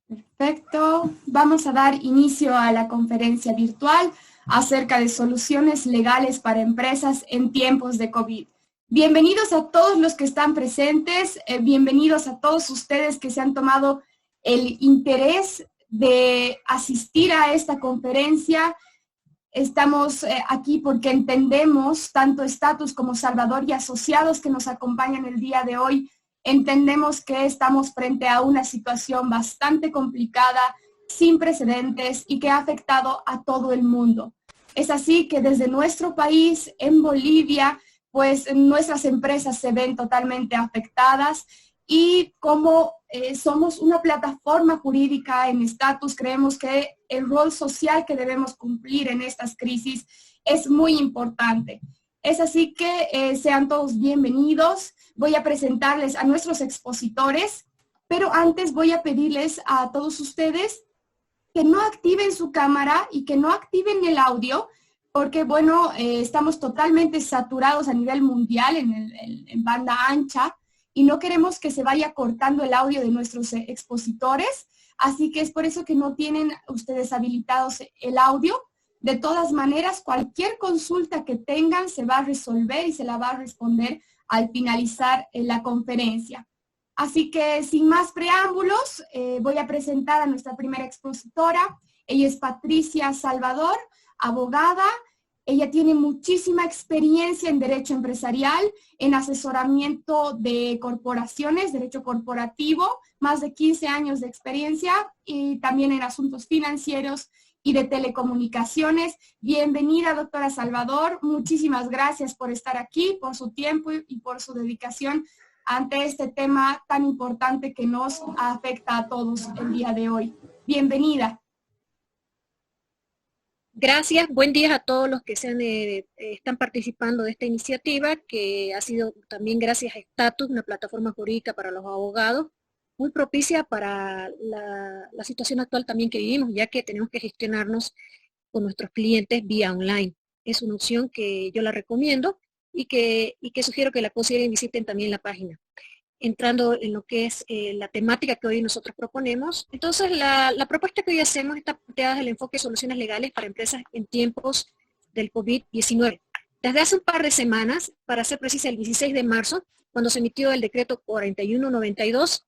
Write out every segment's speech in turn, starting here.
Perfecto. Vamos a dar inicio a la conferencia virtual acerca de soluciones legales para empresas en tiempos de COVID. Bienvenidos a todos los que están presentes, bienvenidos a todos ustedes que se han tomado el interés de asistir a esta conferencia. Estamos aquí porque entendemos, tanto Status como Salvador y asociados que nos acompañan el día de hoy, entendemos que estamos frente a una situación bastante complicada, sin precedentes y que ha afectado a todo el mundo. Es así que desde nuestro país, en Bolivia, pues nuestras empresas se ven totalmente afectadas y como somos una plataforma jurídica en Status, creemos que el rol social que debemos cumplir en estas crisis es muy importante. Es así que sean todos bienvenidos. Voy a presentarles a nuestros expositores, pero antes voy a pedirles a todos ustedes que no activen su cámara y que no activen el audio, porque bueno, estamos totalmente saturados a nivel mundial en banda ancha y no queremos que se vaya cortando el audio de nuestros expositores, así que es por eso que no tienen ustedes habilitados el audio. De todas maneras, cualquier consulta que tengan se va a resolver y se la va a responder al finalizar la conferencia. Así que sin más preámbulos, voy a presentar a nuestra primera expositora. Ella es Patricia Salvador, abogada. Ella tiene muchísima experiencia en derecho empresarial, en asesoramiento de corporaciones, derecho corporativo, más de 15 años de experiencia y también en asuntos financieros y de telecomunicaciones. Bienvenida, doctora Salvador. Muchísimas gracias por estar aquí, por su tiempo y por su dedicación ante este tema tan importante que nos afecta a todos el día de hoy. Bienvenida. Gracias, buen día a todos los que están participando de esta iniciativa, que ha sido también gracias a Status, una plataforma jurídica para los abogados, muy propicia para la situación actual también que vivimos, ya que tenemos que gestionarnos con nuestros clientes vía online. Es una opción que yo la recomiendo y que sugiero que la consideren y visiten también la página. Entrando en lo que es la temática que hoy nosotros proponemos. Entonces, la propuesta que hoy hacemos está planteada desde el enfoque de soluciones legales para empresas en tiempos del COVID-19. Desde hace un par de semanas, para ser precisa, el 16 de marzo, cuando se emitió el decreto 4192,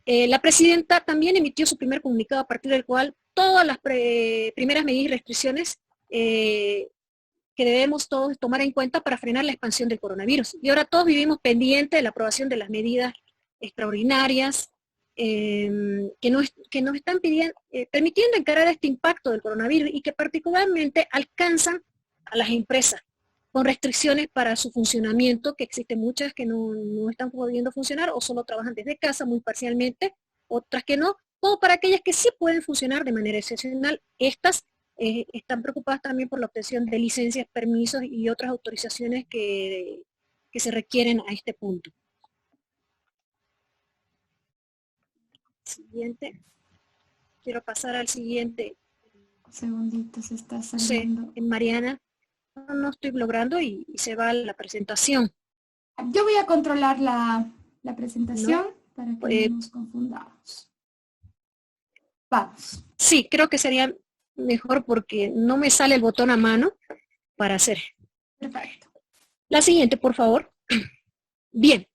la presidenta también emitió su primer comunicado a partir del cual todas las primeras medidas y restricciones que debemos todos tomar en cuenta para frenar la expansión del coronavirus. Y ahora todos vivimos pendientes de la aprobación de las medidas extraordinarias que nos están permitiendo encarar este impacto del coronavirus y que particularmente alcanzan a las empresas con restricciones para su funcionamiento, que existen muchas que no están pudiendo funcionar o solo trabajan desde casa muy parcialmente, otras que no, o para aquellas que sí pueden funcionar de manera excepcional. Estas están preocupadas también por la obtención de licencias, permisos y otras autorizaciones que se requieren a este punto. Siguiente. Quiero pasar al siguiente. Un segundito, se está saliendo. Sí, Mariana, no estoy logrando y se va la presentación. Yo voy a controlar la presentación para que no nos confundamos. Vamos. Sí, creo que sería mejor porque no me sale el botón a mano para hacer. Perfecto. La siguiente, por favor. Bien,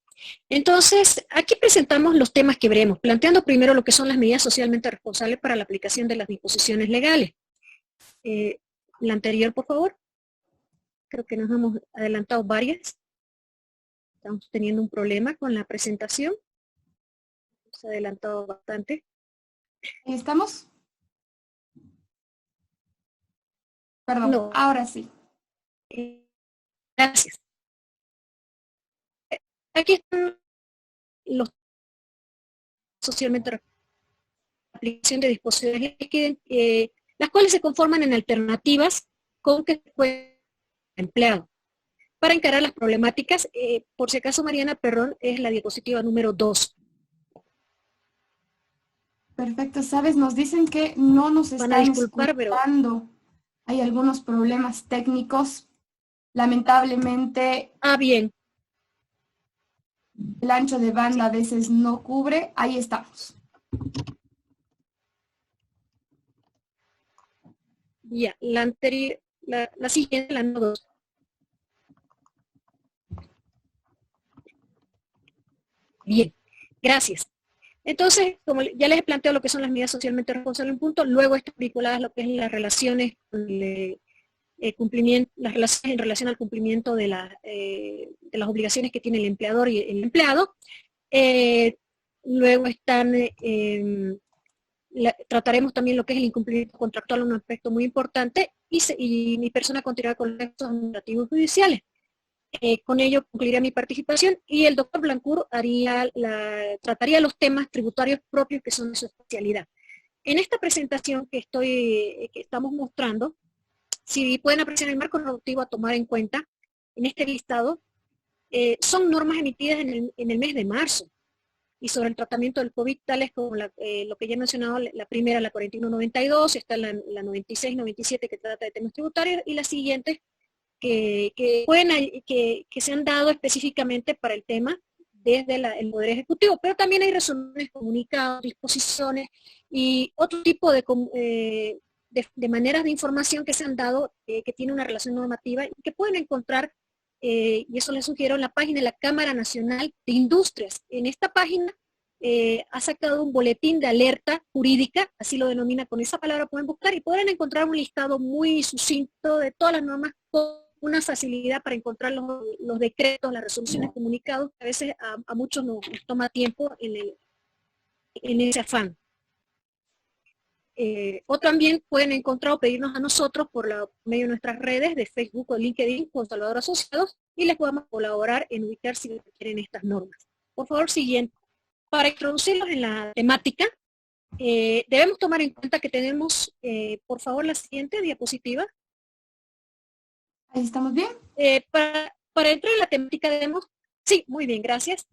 entonces aquí presentamos los temas que veremos, planteando primero lo que son las medidas socialmente responsables para la aplicación de las disposiciones legales. La anterior, por favor. Creo que nos hemos adelantado varias. Estamos teniendo un problema con la presentación. Se ha adelantado bastante. ¿Estamos? Perdón, no. Ahora sí. Gracias. Aquí están los socialmente la aplicación de disposiciones que, las cuales se conforman en alternativas con que fue empleado. Para encarar las problemáticas, por si acaso Mariana, perdón, es la diapositiva número 2. Perfecto, sabes, nos dicen que no nos están escuchando. Pero hay algunos problemas técnicos. Lamentablemente. Bien. El ancho de banda a veces no cubre. Ahí estamos. Ya, la anterior, la siguiente, la número 2. Bien, gracias. Entonces, como ya les he planteado lo que son las medidas socialmente responsables en punto, luego están vinculadas a lo que es las relaciones con cumplimiento, las relaciones en relación al cumplimiento de las obligaciones que tiene el empleador y el empleado. Luego están, trataremos también lo que es el incumplimiento contractual, un aspecto muy importante, y mi persona continuará con los actos administrativos judiciales. Con ello concluiría mi participación y el doctor Blancourt trataría los temas tributarios propios que son de su especialidad. En esta presentación que estamos mostrando, si pueden apreciar el marco normativo a tomar en cuenta en este listado, son normas emitidas en el mes de marzo y sobre el tratamiento del COVID, tales como lo que ya he mencionado, la primera, la 4192, está la 9697 que trata de temas tributarios, y las siguientes que se han dado específicamente para el tema desde el Poder Ejecutivo, pero también hay resoluciones, comunicados, disposiciones y otro tipo de maneras de información que se han dado que tiene una relación normativa y que pueden encontrar, y eso les sugiero, en la página de la Cámara Nacional de Industrias. En esta página ha sacado un boletín de alerta jurídica, así lo denomina, con esa palabra pueden buscar y pueden encontrar un listado muy sucinto de todas las normas, con una facilidad para encontrar los decretos, las resoluciones, comunicados, que a veces a muchos nos toma tiempo en ese afán. O también pueden encontrar o pedirnos a nosotros por medio de nuestras redes de Facebook o LinkedIn con Salvador Asociados y les podemos colaborar en ubicar si quieren estas normas. Por favor, siguiente. Para introducirlos en la temática, debemos tomar en cuenta que tenemos, por favor, la siguiente diapositiva. Ahí estamos bien. Para entrar en la temática debemos, sí, muy bien, gracias.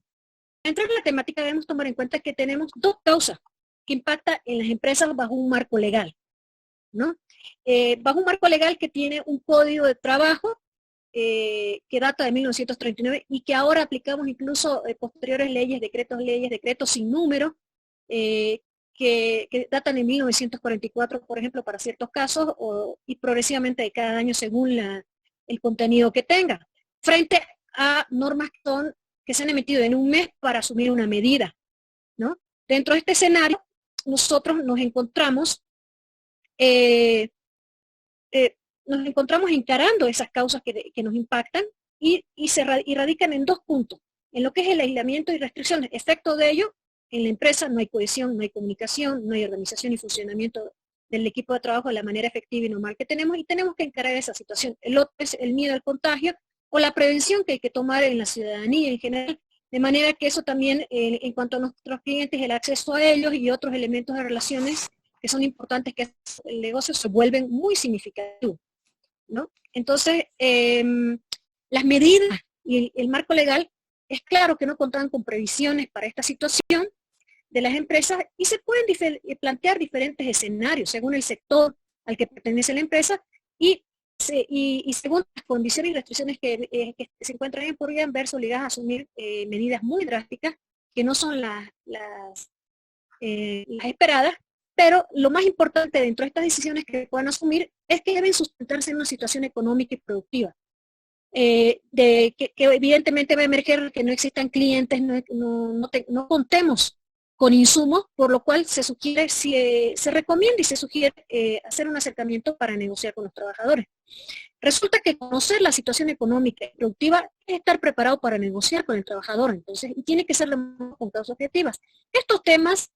Para entrar en la temática debemos tomar en cuenta que tenemos dos causas que impactan en las empresas bajo un marco legal, ¿no? Bajo un marco legal que tiene un código de trabajo que data de 1939 y que ahora aplicamos incluso posteriores leyes, decretos sin número, que datan de 1944, por ejemplo, para ciertos casos, y progresivamente de cada año según el contenido que tenga, frente a normas que se han emitido en un mes para asumir una medida, ¿no? Dentro de este escenario, nosotros nos encontramos encarando esas causas que nos impactan y radican en dos puntos. En lo que es el aislamiento y restricciones. Efecto de ello, en la empresa no hay cohesión, no hay comunicación, no hay organización y funcionamiento del equipo de trabajo de la manera efectiva y normal que tenemos, y tenemos que encarar esa situación. El otro es el miedo al contagio o la prevención que hay que tomar en la ciudadanía en general, de manera que eso también, en cuanto a nuestros clientes, el acceso a ellos y otros elementos de relaciones que son importantes, que el negocio se vuelven muy significativos, ¿no? Entonces, las medidas y el marco legal, es claro que no contaban con previsiones para esta situación de las empresas y se pueden plantear diferentes escenarios según el sector al que pertenece la empresa y según las condiciones y restricciones que se encuentran, podrían verse obligadas a asumir medidas muy drásticas que no son las esperadas, pero lo más importante dentro de estas decisiones que puedan asumir es que deben sustentarse en una situación económica y productiva. Que evidentemente va a emerger que no existan clientes, no contemos con insumos, por lo cual se recomienda y se sugiere hacer un acercamiento para negociar con los trabajadores. Resulta que conocer la situación económica y productiva es estar preparado para negociar con el trabajador, entonces, y tiene que ser con causas objetivas. Estos temas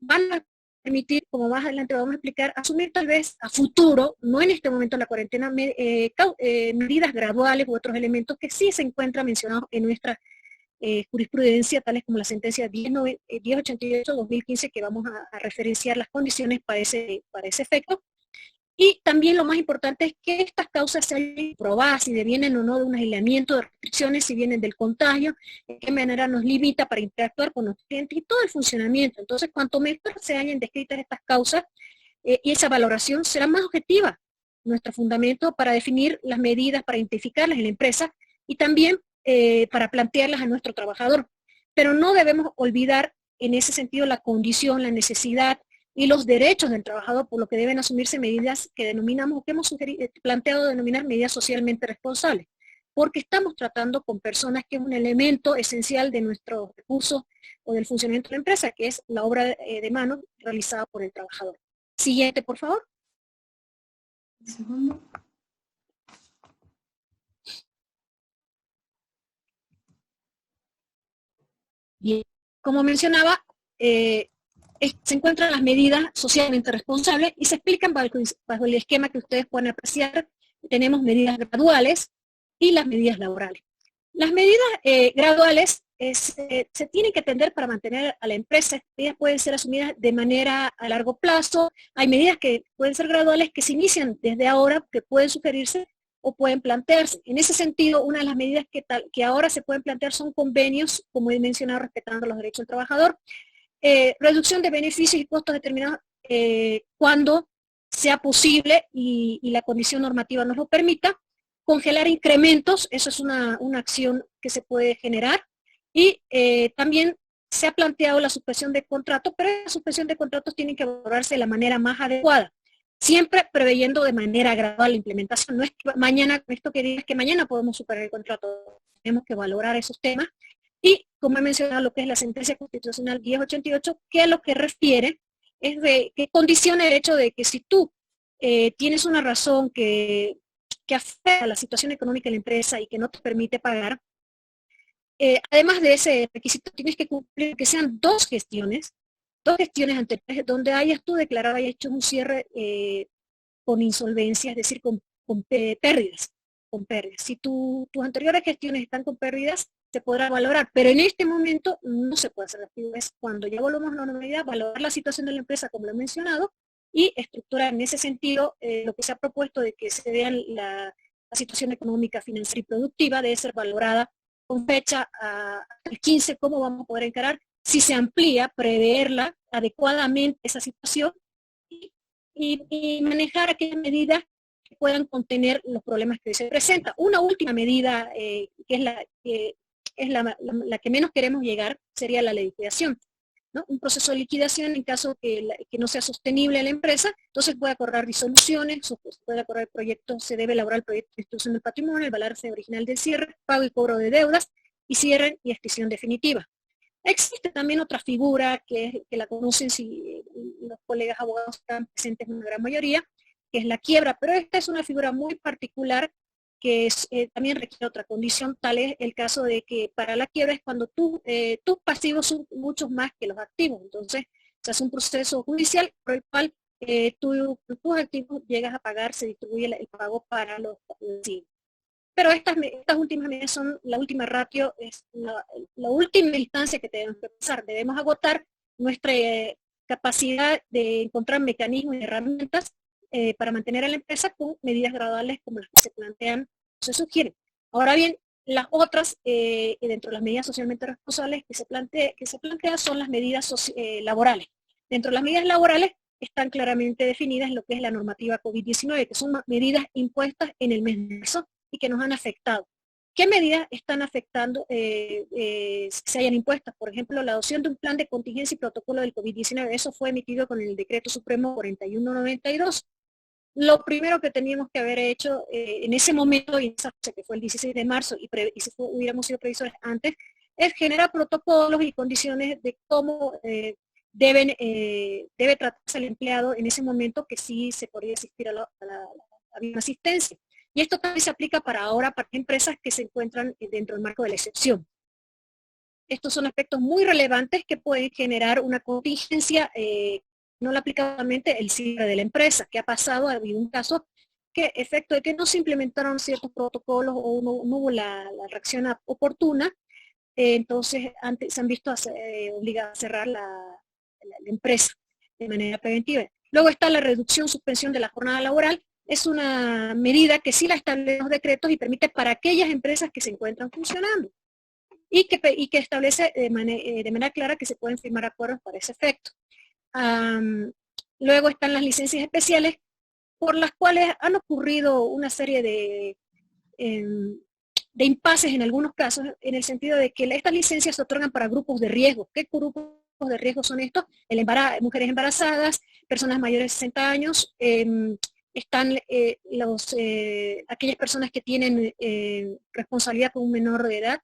van a permitir, como más adelante vamos a explicar, asumir tal vez a futuro, no en este momento en la cuarentena, medidas graduales u otros elementos que sí se encuentran mencionados en nuestra jurisprudencia, tales como la sentencia 1088-2015, que vamos a referenciar las condiciones para ese efecto. Y también lo más importante es que estas causas sean probadas si devienen o no de un aislamiento, de restricciones, si vienen del contagio, de qué manera nos limita para interactuar con los clientes y todo el funcionamiento. Entonces, cuanto mejor se hayan descritas estas causas y esa valoración, será más objetiva nuestro fundamento para definir las medidas, para identificarlas en la empresa y también para plantearlas a nuestro trabajador. Pero no debemos olvidar en ese sentido la condición, la necesidad y los derechos del trabajador, por lo que deben asumirse medidas que denominamos, que hemos planteado denominar medidas socialmente responsables, porque estamos tratando con personas que es un elemento esencial de nuestros recursos o del funcionamiento de la empresa, que es la obra de mano realizada por el trabajador. Siguiente, por favor. Un segundo. Bien, como mencionaba, se encuentran las medidas socialmente responsables y se explican bajo el esquema que ustedes pueden apreciar. Tenemos medidas graduales y las medidas laborales. Las medidas graduales se tienen que atender para mantener a la empresa. Ellas pueden ser asumidas de manera a largo plazo. Hay medidas que pueden ser graduales que se inician desde ahora, que pueden sugerirse o pueden plantearse. En ese sentido, una de las medidas que ahora se pueden plantear son convenios, como he mencionado, respetando los derechos del trabajador, reducción de beneficios y costos determinados cuando sea posible y la condición normativa nos lo permita, congelar incrementos, eso es una acción que se puede generar, y también se ha planteado la suspensión de contratos, pero la suspensión de contratos tiene que valorarse de la manera más adecuada, siempre preveyendo de manera gradual la implementación. No es que mañana, esto que digas que mañana podemos superar el contrato, tenemos que valorar esos temas. Y como he mencionado, lo que es la sentencia constitucional 1088, que a lo que refiere es de que condiciona el hecho de que si tú tienes una razón que afecta a la situación económica de la empresa y que no te permite pagar, además de ese requisito tienes que cumplir que sean dos gestiones anteriores donde hayas tú declarado y hecho un cierre con insolvencia, es decir, con pérdidas. Si tus anteriores gestiones están con pérdidas, se podrá valorar, pero en este momento no se puede hacer. Es cuando ya volvamos a la normalidad, valorar la situación de la empresa, como lo he mencionado, y estructurar en ese sentido lo que se ha propuesto de que se vean la situación económica, financiera y productiva, debe ser valorada con fecha hasta el 15, cómo vamos a poder encarar, si se amplía, preverla adecuadamente esa situación y manejar aquellas medidas que puedan contener los problemas que hoy se presentan. Una última medida que es la que menos queremos llegar sería la liquidación, ¿no? Un proceso de liquidación en caso que no sea sostenible la empresa, entonces puede acordar disoluciones, puede acordar proyectos, se debe elaborar el proyecto de institución del patrimonio, el balance original del cierre, pago y cobro de deudas, y cierre y extinción definitiva. Existe también otra figura que la conocen si los colegas abogados están presentes en una gran mayoría, que es la quiebra, pero esta es una figura muy particular que también requiere otra condición. Tal es el caso de que para la quiebra es cuando tus pasivos son muchos más que los activos, entonces se hace un proceso judicial por el cual tus activos llegas a pagar, se distribuye el pago para los pasivos. Pero estas últimas medidas son la última ratio, es la última instancia que tenemos que pasar. Debemos agotar nuestra capacidad de encontrar mecanismos y herramientas para mantener a la empresa con medidas graduales como las que se plantean, se sugieren. Ahora bien, las otras, dentro de las medidas socialmente responsables que se plantean son las medidas laborales. Dentro de las medidas laborales están claramente definidas lo que es la normativa COVID-19, que son medidas impuestas en el mes de marzo y que nos han afectado. ¿Qué medidas están afectando se hayan impuestas? Por ejemplo, la adopción de un plan de contingencia y protocolo del COVID-19, eso fue emitido con el Decreto Supremo 4192. Lo primero que teníamos que haber hecho en ese momento, y esa fecha que fue el 16 de marzo, y si hubiéramos sido previsores antes, es generar protocolos y condiciones de cómo debe tratarse el empleado en ese momento que sí se podría asistir a la misma asistencia. Y esto también se aplica para ahora para empresas que se encuentran dentro del marco de la excepción. Estos son aspectos muy relevantes que pueden generar una contingencia, no la aplicadamente el cierre de la empresa. ¿Qué ha pasado? Ha habido un caso que, efecto de que no se implementaron ciertos protocolos o no hubo la reacción oportuna, entonces se han visto obligados a cerrar la empresa de manera preventiva. Luego está la reducción, suspensión de la jornada laboral. Es una medida que sí la establecen los decretos y permite para aquellas empresas que se encuentran funcionando y que establece de manera clara que se pueden firmar acuerdos para ese efecto. Luego están las licencias especiales por las cuales han ocurrido una serie de impases en algunos casos, en el sentido de que estas licencias se otorgan para grupos de riesgo. ¿Qué grupos de riesgo son estos: mujeres embarazadas, personas mayores de 60 años, están aquellas personas que tienen responsabilidad con un menor de edad,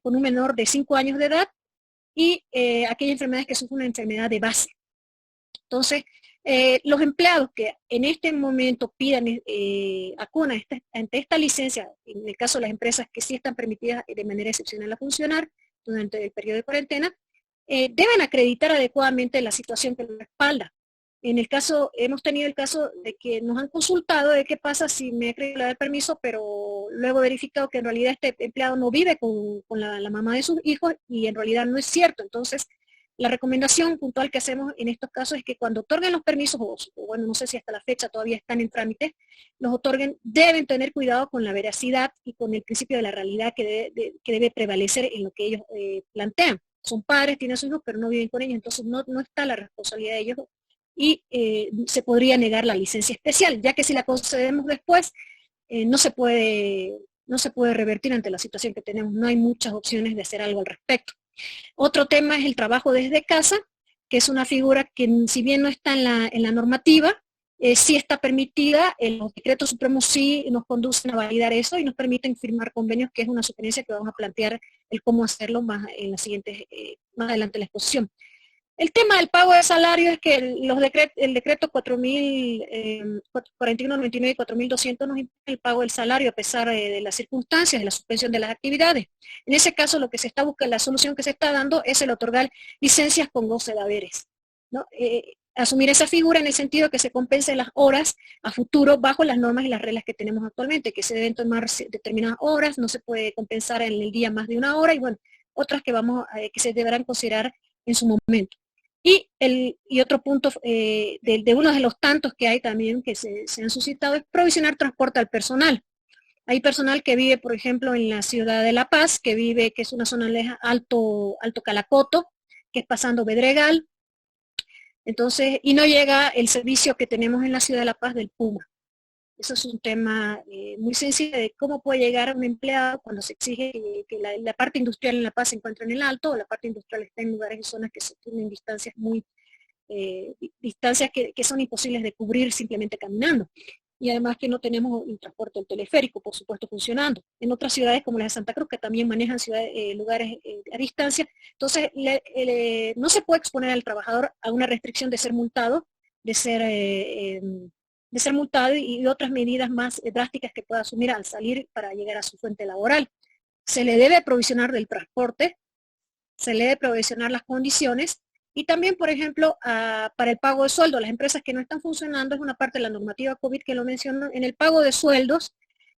con un menor de 5 años de edad, y aquellas enfermedades que son una enfermedad de base. Entonces, los empleados que en este momento pidan acunan ante esta licencia, en el caso de las empresas que sí están permitidas de manera excepcional a funcionar durante el periodo de cuarentena, deben acreditar adecuadamente la situación que los respalda. Hemos tenido el caso de que nos han consultado de qué pasa si me he querido dar permiso, pero luego he verificado que en realidad este empleado no vive con la mamá de sus hijos, y en realidad no es cierto. Entonces, la recomendación puntual que hacemos en estos casos es que cuando otorguen los permisos, o bueno, no sé si hasta la fecha todavía están en trámite, los otorguen, deben tener cuidado con la veracidad y con el principio de la realidad que debe prevalecer en lo que ellos plantean. Son padres, tienen sus hijos, pero no viven con ellos, entonces no está la responsabilidad de ellos, y se podría negar la licencia especial, ya que si la concedemos después, no se puede revertir ante la situación que tenemos. No hay muchas opciones de hacer algo al respecto. Otro tema es el trabajo desde casa, que es una figura que, si bien no está en la normativa, sí está permitida. Los decretos supremos sí nos conducen a validar eso y nos permiten firmar convenios, que es una sugerencia que vamos a plantear el cómo hacerlo más adelante en la exposición. El tema del pago de salario es que el decreto 4199 y 4200 nos impone el pago del salario a pesar de las circunstancias de la suspensión de las actividades. En ese caso, lo que se está buscando, la solución que se está dando es el otorgar licencias con goce de haberes, ¿no? Asumir esa figura en el sentido de que se compensen las horas a futuro bajo las normas y las reglas que tenemos actualmente, que se deben tomar determinadas horas, no se puede compensar en el día más de una hora, y bueno, otras que se deberán considerar en su momento. Y otro punto de uno de los tantos que hay también que se han suscitado es provisionar transporte al personal. Hay personal que vive, por ejemplo, en la ciudad de La Paz, que es una zona Alto Calacoto, que es pasando Bedregal, entonces, y no llega el servicio que tenemos en la ciudad de La Paz del Puma. Eso es un tema muy sensible de cómo puede llegar un empleado cuando se exige que la parte industrial en La Paz se encuentre en el alto, o la parte industrial está en lugares y zonas que se tienen distancias que son imposibles de cubrir simplemente caminando. Y además que no tenemos un transporte teleférico, por supuesto, funcionando. En otras ciudades como la de Santa Cruz, que también manejan lugares a distancia, entonces no se puede exponer al trabajador a una restricción de ser multado, de ser multado y otras medidas más drásticas que pueda asumir al salir para llegar a su fuente laboral. Se le debe provisionar del transporte, se le debe provisionar las condiciones, y también, por ejemplo, para el pago de sueldo, las empresas que no están funcionando, es una parte de la normativa COVID que lo mencionó, en el pago de sueldos,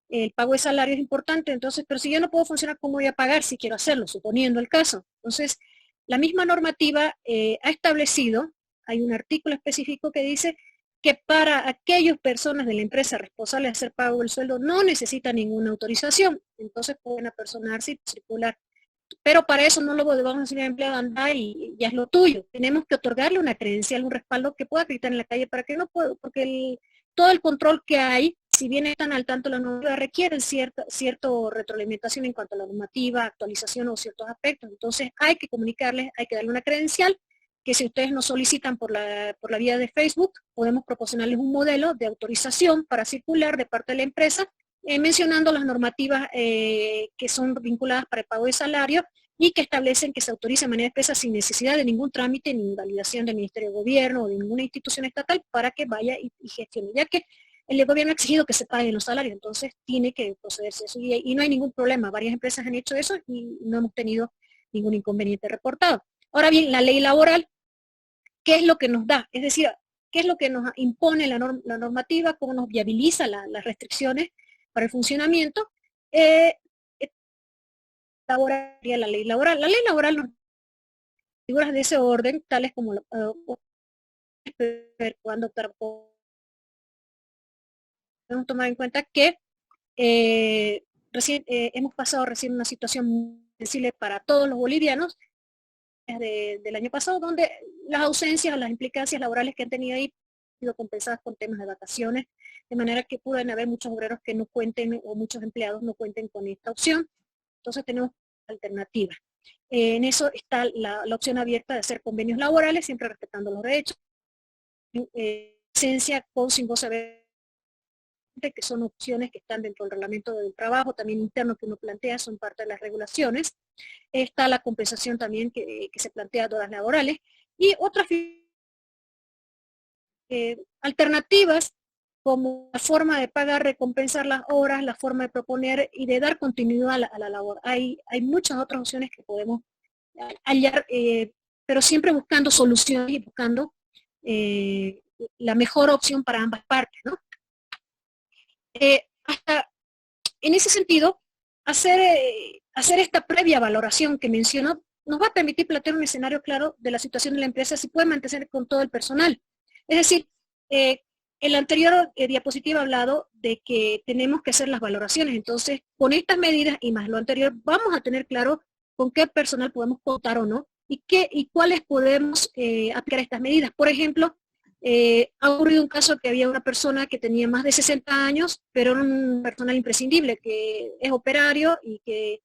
el pago de salario es importante. Entonces, pero si yo no puedo funcionar, ¿cómo voy a pagar si quiero hacerlo? Suponiendo el caso. Entonces, la misma normativa ha establecido, hay un artículo específico que dice que para aquellas personas de la empresa responsables de hacer pago del sueldo no necesita ninguna autorización, entonces pueden apersonarse y circular. Pero para eso no lo vamos a decir al empleado, anda y ya es lo tuyo. Tenemos que otorgarle una credencial, un respaldo que pueda acreditar en la calle, para que no pueda, porque todo el control que hay, si bien están al tanto la normativa, requieren cierta retroalimentación en cuanto a la normativa, actualización o ciertos aspectos. Entonces hay que comunicarles, hay que darle una credencial, que si ustedes nos solicitan por la vía de Facebook, podemos proporcionarles un modelo de autorización para circular de parte de la empresa, mencionando las normativas que son vinculadas para el pago de salario y que establecen que se autoriza de manera expresa sin necesidad de ningún trámite ni validación del Ministerio de Gobierno o de ninguna institución estatal para que vaya y gestione, ya que el gobierno ha exigido que se paguen los salarios, entonces tiene que procederse eso y no hay ningún problema. Varias empresas han hecho eso y no hemos tenido ningún inconveniente reportado. Ahora bien, la ley laboral, ¿qué es lo que nos da? Es decir, ¿qué es lo que nos impone la normativa? ¿Cómo nos viabiliza las restricciones para el funcionamiento? La ley laboral. La ley laboral nos figuras de ese orden, tales como cuando podemos tomar en cuenta que hemos pasado recién una situación muy sensible para todos los bolivianos del año pasado, donde las ausencias o las implicancias laborales que han tenido ahí han sido compensadas con temas de vacaciones, de manera que pueden haber muchos obreros que no cuenten, o muchos empleados no cuenten con esta opción. Entonces tenemos alternativas. En eso está la opción abierta de hacer convenios laborales, siempre respetando los derechos, licencia con sin goce de que son opciones que están dentro del reglamento del trabajo, también interno que uno plantea, son parte de las regulaciones. Está la compensación también que se plantea de horas laborales, y otras alternativas como la forma de pagar, recompensar las horas, la forma de proponer y de dar continuidad a la labor. Hay muchas otras opciones que podemos hallar, pero siempre buscando soluciones y buscando la mejor opción para ambas partes, ¿no? Hasta en ese sentido, hacer esta previa valoración que menciono nos va a permitir plantear un escenario claro de la situación de la empresa, si puede mantener con todo el personal. Es decir, en la anterior diapositiva he hablado de que tenemos que hacer las valoraciones. Entonces, con estas medidas y más lo anterior, vamos a tener claro con qué personal podemos contar o no, y cuáles podemos aplicar estas medidas. Por ejemplo, ha ocurrido un caso que había una persona que tenía más de 60 años, pero era un personal imprescindible, que es operario y que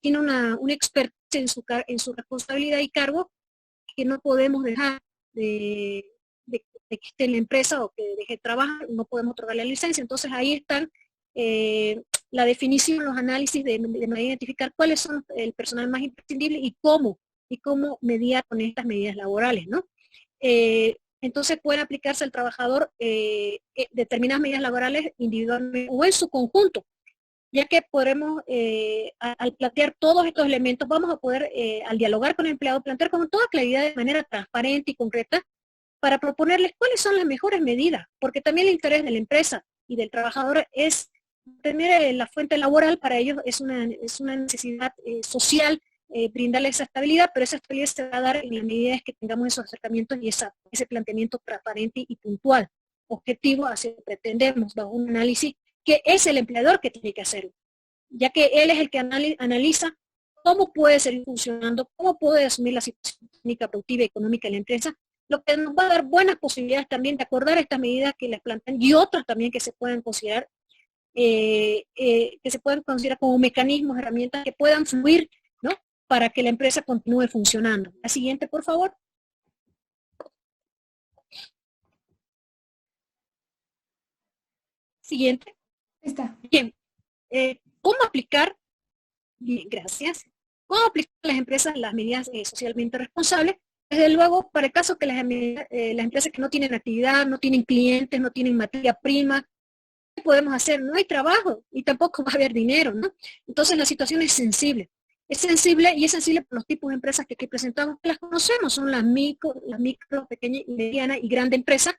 tiene una expertise en su responsabilidad y cargo, que no podemos dejar de que esté en la empresa o que deje de trabajar, no podemos otorgarle la licencia. Entonces ahí están la definición, los análisis de identificar cuáles son el personal más imprescindible y cómo mediar con estas medidas laborales, ¿no? Entonces pueden aplicarse al trabajador determinadas medidas laborales individualmente o en su conjunto, ya que podremos, al plantear todos estos elementos, vamos a poder, al dialogar con el empleado, plantear con toda claridad, de manera transparente y concreta, para proponerles cuáles son las mejores medidas, porque también el interés de la empresa y del trabajador es tener la fuente laboral. Para ellos es una necesidad social, brindarle esa estabilidad, pero esa estabilidad se va a dar en la medida que tengamos esos acercamientos y ese planteamiento transparente y puntual, objetivo hacia lo que pretendemos, bajo un análisis que es el empleador que tiene que hacerlo, ya que él es el que analiza cómo puede seguir funcionando, cómo puede asumir la situación técnica, productiva y económica de la empresa, lo que nos va a dar buenas posibilidades también de acordar estas medidas que les plantean y otras también que se puedan considerar como mecanismos, herramientas que puedan fluir, ¿no?, para que la empresa continúe funcionando. La siguiente, por favor. Siguiente. Está. Bien. ¿Cómo aplicar? Bien, gracias. ¿Cómo aplicar a las empresas las medidas socialmente responsables? Desde luego, para el caso que las empresas que no tienen actividad, no tienen clientes, no tienen materia prima, ¿qué podemos hacer? No hay trabajo y tampoco va a haber dinero, ¿no? Entonces la situación es sensible. Es sensible por los tipos de empresas que aquí presentamos, que las conocemos, son las micro, pequeñas, medianas y grandes empresas,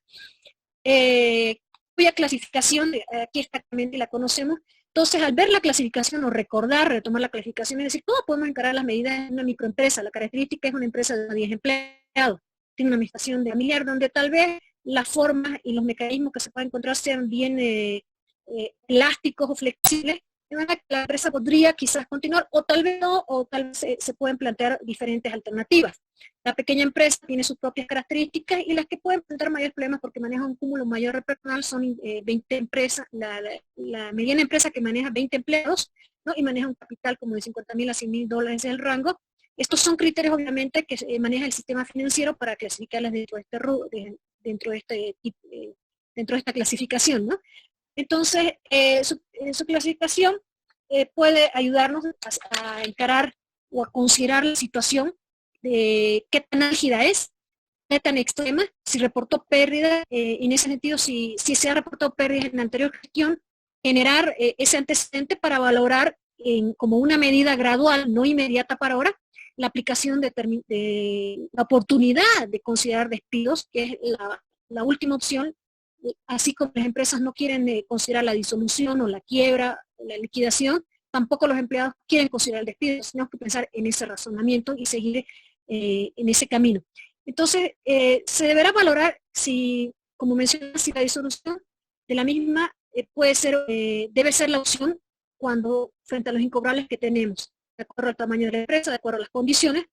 cuya clasificación, aquí exactamente la conocemos. Entonces, al ver la clasificación o retomar la clasificación, es decir, ¿cómo podemos encarar las medidas en una microempresa? La característica es una empresa de 10 empleados, tiene una administración de familiar, donde tal vez las formas y los mecanismos que se pueden encontrar sean bien elásticos o flexibles, de manera que la empresa podría quizás continuar, o tal vez no, o tal vez se pueden plantear diferentes alternativas. La pequeña empresa tiene sus propias características y las que pueden plantear mayores problemas porque maneja un cúmulo mayor de personal son 20 empresas, la mediana empresa que maneja 20 empleados, ¿no?, y maneja un capital como de $50,000 a $100,000 el rango. Estos son criterios obviamente que maneja el sistema financiero para clasificarlas dentro de esta clasificación, ¿no? Entonces, su clasificación puede ayudarnos a encarar o a considerar la situación de qué tan álgida es, qué tan extrema, si reportó pérdida, en ese sentido, si se ha reportado pérdida en la anterior gestión, generar ese antecedente para valorar como una medida gradual, no inmediata para ahora, la aplicación de la oportunidad de considerar despidos, que es la última opción. Así como las empresas no quieren considerar la disolución o la quiebra, la liquidación, tampoco los empleados quieren considerar el despido. Tenemos que pensar en ese razonamiento y seguir en ese camino. Entonces, se deberá valorar si, como mencioné, si la disolución de la misma debe ser la opción frente a los incobrables que tenemos, de acuerdo al tamaño de la empresa, de acuerdo a las condiciones.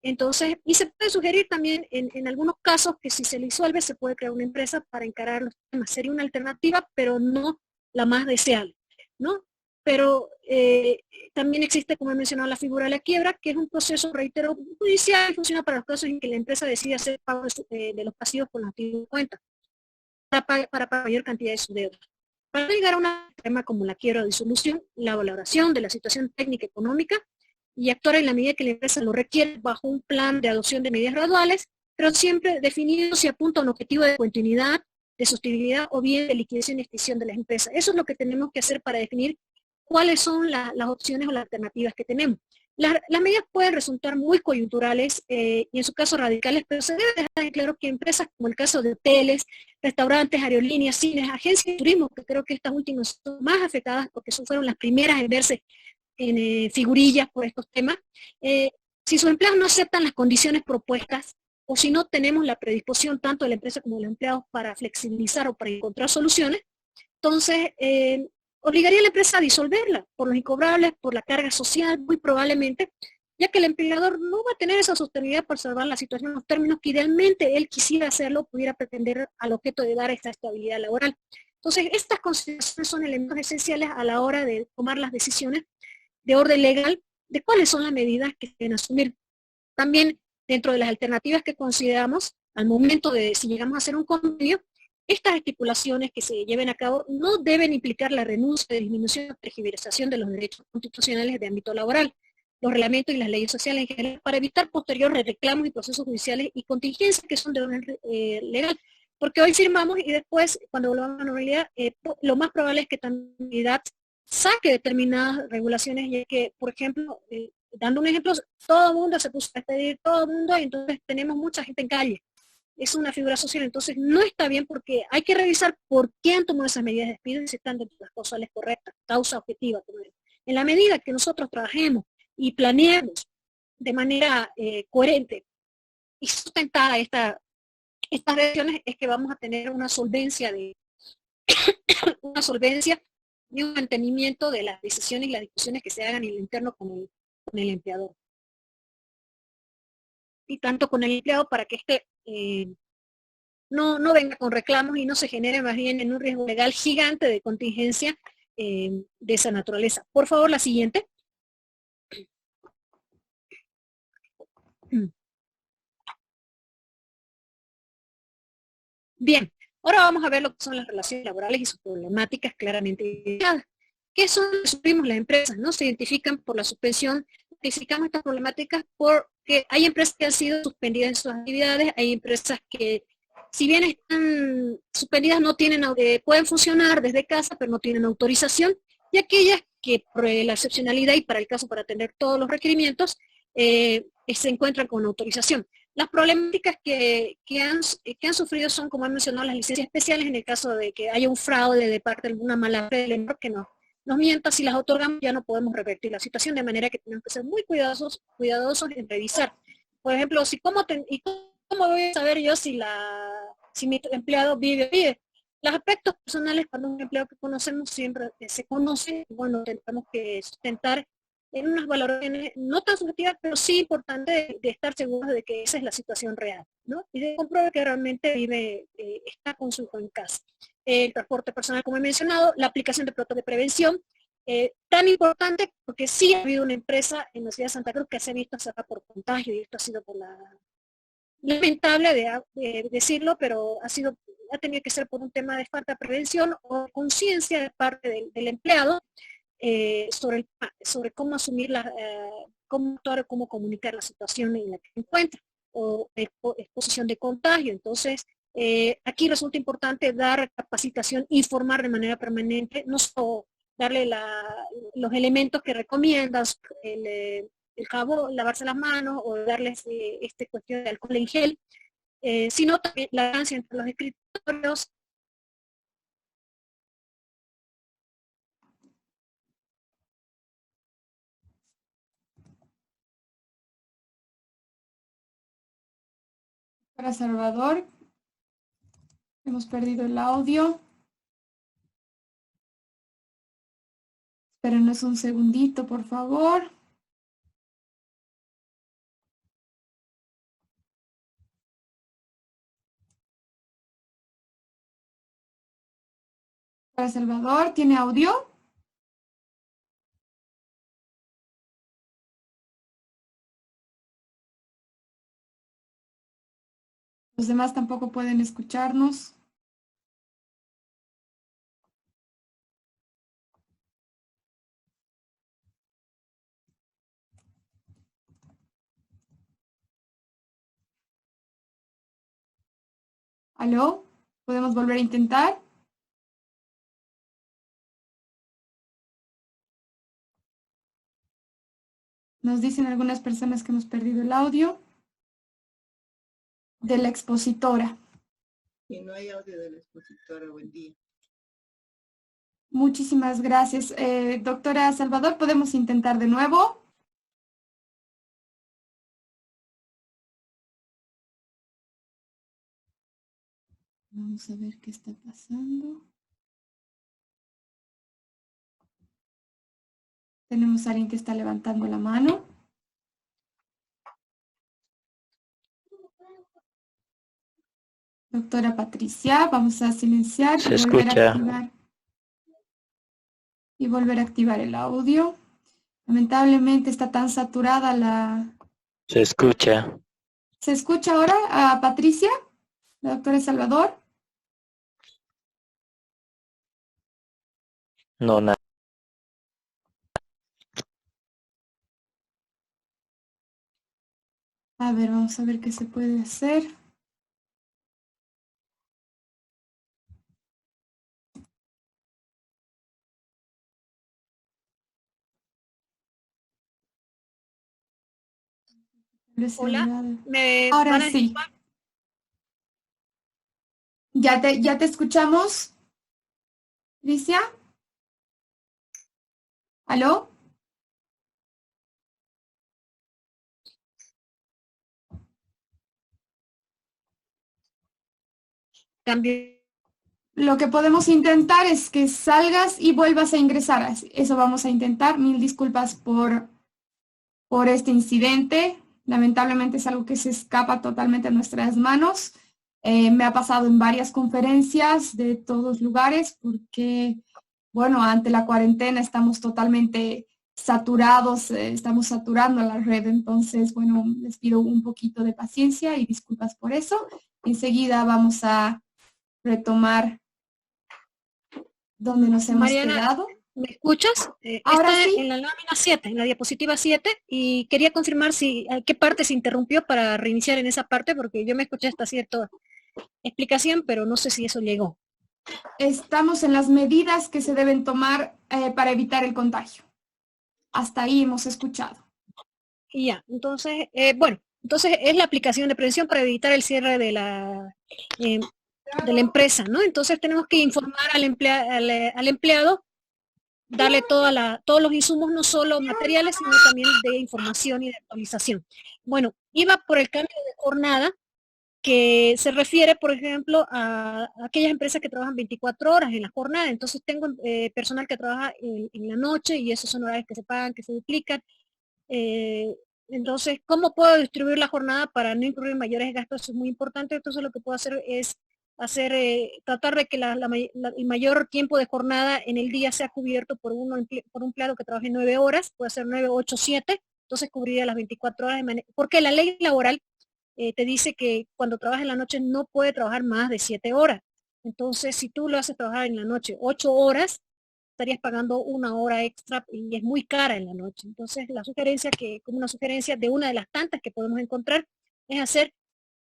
Entonces, y se puede sugerir también en algunos casos que si se disuelve se puede crear una empresa para encarar los temas. Sería una alternativa, pero no la más deseable, ¿no? pero también existe, como he mencionado, la figura de la quiebra, que es un proceso, reitero, judicial, y funciona para los casos en que la empresa decide hacer pago de los pasivos con los activos de cuenta para pagar mayor cantidad de su deuda. Para llegar a un tema como la quiebra o disolución, la valoración de la situación técnica y económica y actuar en la medida que la empresa lo requiere bajo un plan de adopción de medidas graduales, pero siempre definido si apunta a un objetivo de continuidad, de sostenibilidad o bien de liquidación y extinción de las empresas. Eso es lo que tenemos que hacer para definir cuáles son las opciones o las alternativas que tenemos. Las medidas pueden resultar muy coyunturales y en su caso radicales, pero se debe dejar en claro que empresas como el caso de hoteles, restaurantes, aerolíneas, cines, agencias de turismo, que creo que estas últimas son más afectadas porque fueron las primeras en verse en figurillas por estos temas, si sus empleados no aceptan las condiciones propuestas o si no tenemos la predisposición tanto de la empresa como de los empleados para flexibilizar o para encontrar soluciones, entonces obligaría a la empresa a disolverla por los incobrables, por la carga social, muy probablemente, ya que el empleador no va a tener esa sostenibilidad para salvar la situación en los términos que idealmente él quisiera hacerlo, pudiera pretender al objeto de dar esta estabilidad laboral. Entonces, estas consideraciones son elementos esenciales a la hora de tomar las decisiones de orden legal de cuáles son las medidas que se deben asumir. También, dentro de las alternativas que consideramos, al momento de si llegamos a hacer un convenio, estas estipulaciones que se lleven a cabo no deben implicar la renuncia, disminución o tergiversación de los derechos constitucionales de ámbito laboral, los reglamentos y las leyes sociales en general, para evitar posteriores reclamos y procesos judiciales y contingencias que son de orden legal. Porque hoy firmamos y después, cuando volvamos a la normalidad, lo más probable es que también saque determinadas regulaciones, y que, por ejemplo, dando un ejemplo, todo el mundo se puso a despedir, todo el mundo, y entonces tenemos mucha gente en calle. Es una figura social, entonces no está bien porque hay que revisar por qué han tomado esas medidas de despido y si están dentro de las causales correctas, causa objetiva. En la medida que nosotros trabajemos y planeemos de manera coherente y sustentada estas decisiones, es que vamos a tener una solvencia y un mantenimiento de las decisiones y las discusiones que se hagan en el interno con el empleador. Y tanto con el empleado para que no venga con reclamos y no se genere más bien en un riesgo legal gigante de contingencia de esa naturaleza. Por favor, la siguiente. Bien, ahora vamos a ver lo que son las relaciones laborales y sus problemáticas claramente identificadas. ¿Qué son lo que sufrimos las empresas? ¿No? Se identifican por la suspensión, identificamos estas problemáticas porque hay empresas que han sido suspendidas en sus actividades, hay empresas que, si bien están suspendidas, no tienen, pueden funcionar desde casa, pero no tienen autorización, y aquellas que por la excepcionalidad y para el caso para atender todos los requerimientos, se encuentran con autorización. Las problemáticas que han sufrido son, como he mencionado, las licencias especiales en el caso de que haya un fraude de parte de alguna mala fe del empleador que nos mienta. Si las otorgamos ya no podemos revertir la situación, de manera que tenemos que ser muy cuidadosos en revisar. Por ejemplo, ¿cómo voy a saber yo si mi empleado vive? Los aspectos personales cuando un empleado que conocemos siempre se conoce, bueno, tenemos que sustentar en unas valoraciones no tan subjetivas, pero sí importantes de estar seguros de que esa es la situación real, ¿no? Y de comprobar que realmente está con su hijo en casa. El transporte personal, como he mencionado, la aplicación de protocolos de prevención, tan importante porque sí ha habido una empresa en la ciudad de Santa Cruz que se ha visto cerrada por contagio, y esto ha sido por lamentable de decirlo, pero ha tenido que ser por un tema de falta de prevención o conciencia de parte del empleado, sobre cómo asumir cómo actuar, cómo comunicar la situación en la que se encuentra, o exposición de contagio. Entonces, aquí resulta importante dar capacitación, informar de manera permanente, no solo darle los elementos que recomiendas, el jabón, lavarse las manos, o darles cuestión de alcohol en gel, sino también la distancia entre los escritorios. Para Salvador, hemos perdido el audio. Espérenos un segundito, por favor. Para Salvador, ¿tiene audio? Los demás tampoco pueden escucharnos. ¿Aló? ¿Podemos volver a intentar? Nos dicen algunas personas que hemos perdido el audio de la expositora. Y no hay audio de la expositora. Buen día. Muchísimas gracias. Doctora Salvador, ¿podemos intentar de nuevo? Vamos a ver qué está pasando. Tenemos a alguien que está levantando la mano. Doctora Patricia, vamos a silenciar Se y volver a escucha. activar. Y volver a activar el audio. Lamentablemente está tan saturada la... Se escucha. ¿Se escucha ahora a Patricia? ¿La doctora Salvador? No, nada. A ver, vamos a ver qué se puede hacer. Hola, ¿me Ahora van a sí. escuchar? ¿Ya te escuchamos, Patricia? ¿Aló? Cambio. Lo que podemos intentar es que salgas y vuelvas a ingresar. Eso vamos a intentar. Mil disculpas por este incidente. Lamentablemente es algo que se escapa totalmente a nuestras manos. Me ha pasado en varias conferencias de todos lugares porque, bueno, ante la cuarentena estamos totalmente saturados, estamos saturando la red. Entonces, bueno, les pido un poquito de paciencia y disculpas por eso. Enseguida vamos a retomar donde nos hemos Mariana, quedado. ¿me escuchas? Ahora Está sí. en la lámina 7, en la diapositiva 7, y quería confirmar si qué parte se interrumpió para reiniciar en esa parte, porque yo me escuché hasta cierta explicación, pero no sé si eso llegó. Estamos en las medidas que se deben tomar para evitar el contagio. Hasta ahí hemos escuchado. Y ya, entonces, bueno, entonces es la aplicación de prevención para evitar el cierre de la empresa, ¿no? Entonces tenemos que informar al empleado, darle todos los insumos, no solo materiales, sino también de información y de actualización. Bueno, iba por el cambio de jornada, que se refiere, por ejemplo, a aquellas empresas que trabajan 24 horas en la jornada. Entonces tengo personal que trabaja en la noche y esos son horarios que se pagan, que se duplican. Entonces, ¿cómo puedo distribuir la jornada para no incurrir en mayores gastos? Eso es muy importante. Entonces, lo que puedo hacer es tratar de que el mayor tiempo de jornada en el día sea cubierto por un empleado que trabaje 9 horas, puede ser 9, 8, 7, entonces cubriría las 24 horas, porque la ley laboral te dice que cuando trabaja en la noche no puede trabajar más de 7 horas. Entonces, si tú lo haces trabajar en la noche 8 horas, estarías pagando una hora extra y es muy cara en la noche. Entonces, la sugerencia como una sugerencia de una de las tantas que podemos encontrar, es hacer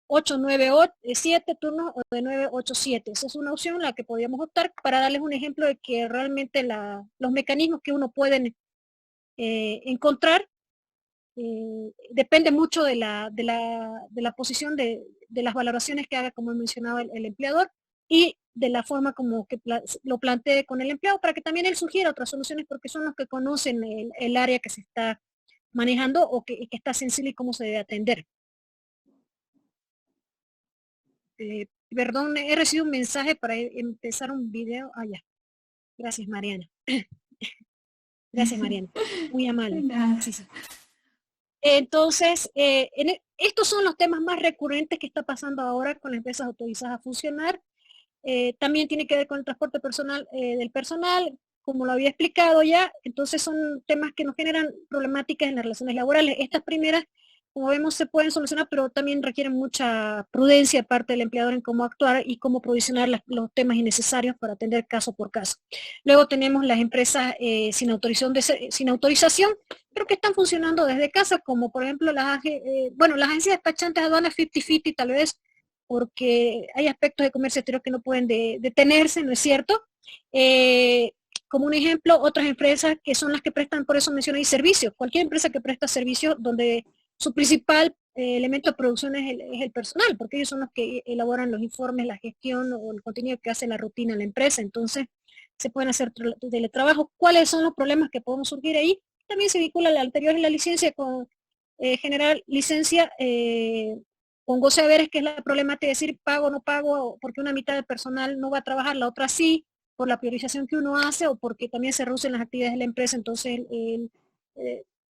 8, 9, 8, 7 turnos o de 9, 8, 7. Esa es una opción la que podríamos optar para darles un ejemplo de que realmente los mecanismos que uno puede encontrar depende mucho de la posición de las valoraciones que haga, como mencionaba el empleador, y de la forma como que lo plantee con el empleado, para que también él sugiera otras soluciones, porque son los que conocen el área que se está manejando o que está sensible y cómo se debe atender. Perdón, he recibido un mensaje para empezar un video. Ah, ya. Gracias, Mariana. Gracias, Mariana. Muy amable. Sí, sí. Entonces, estos son los temas más recurrentes que está pasando ahora con las empresas autorizadas a funcionar. También tiene que ver con el transporte personal del personal, como lo había explicado ya. Entonces son temas que nos generan problemáticas en las relaciones laborales. Estas primeras como vemos, se pueden solucionar, pero también requieren mucha prudencia de parte del empleador en cómo actuar y cómo provisionar los temas innecesarios para atender caso por caso. Luego tenemos las empresas sin autorización, pero que están funcionando desde casa, como por ejemplo las agencias despachantes aduanas 50-50 tal vez, porque hay aspectos de comercio exterior que no pueden detenerse, ¿no es cierto? Como un ejemplo, otras empresas que son las que prestan, por eso mencioné servicios, cualquier empresa que presta servicios donde su principal elemento de producción es el personal, porque ellos son los que elaboran los informes, la gestión o el contenido que hace la rutina en la empresa, entonces se pueden hacer teletrabajo. ¿Cuáles son los problemas que podemos surgir ahí? También se vincula la anterior la licencia con generar licencia con goce de haberes, que es la problemática de decir pago o no pago, porque una mitad del personal no va a trabajar, la otra sí, por la priorización que uno hace o porque también se reducen las actividades de la empresa, entonces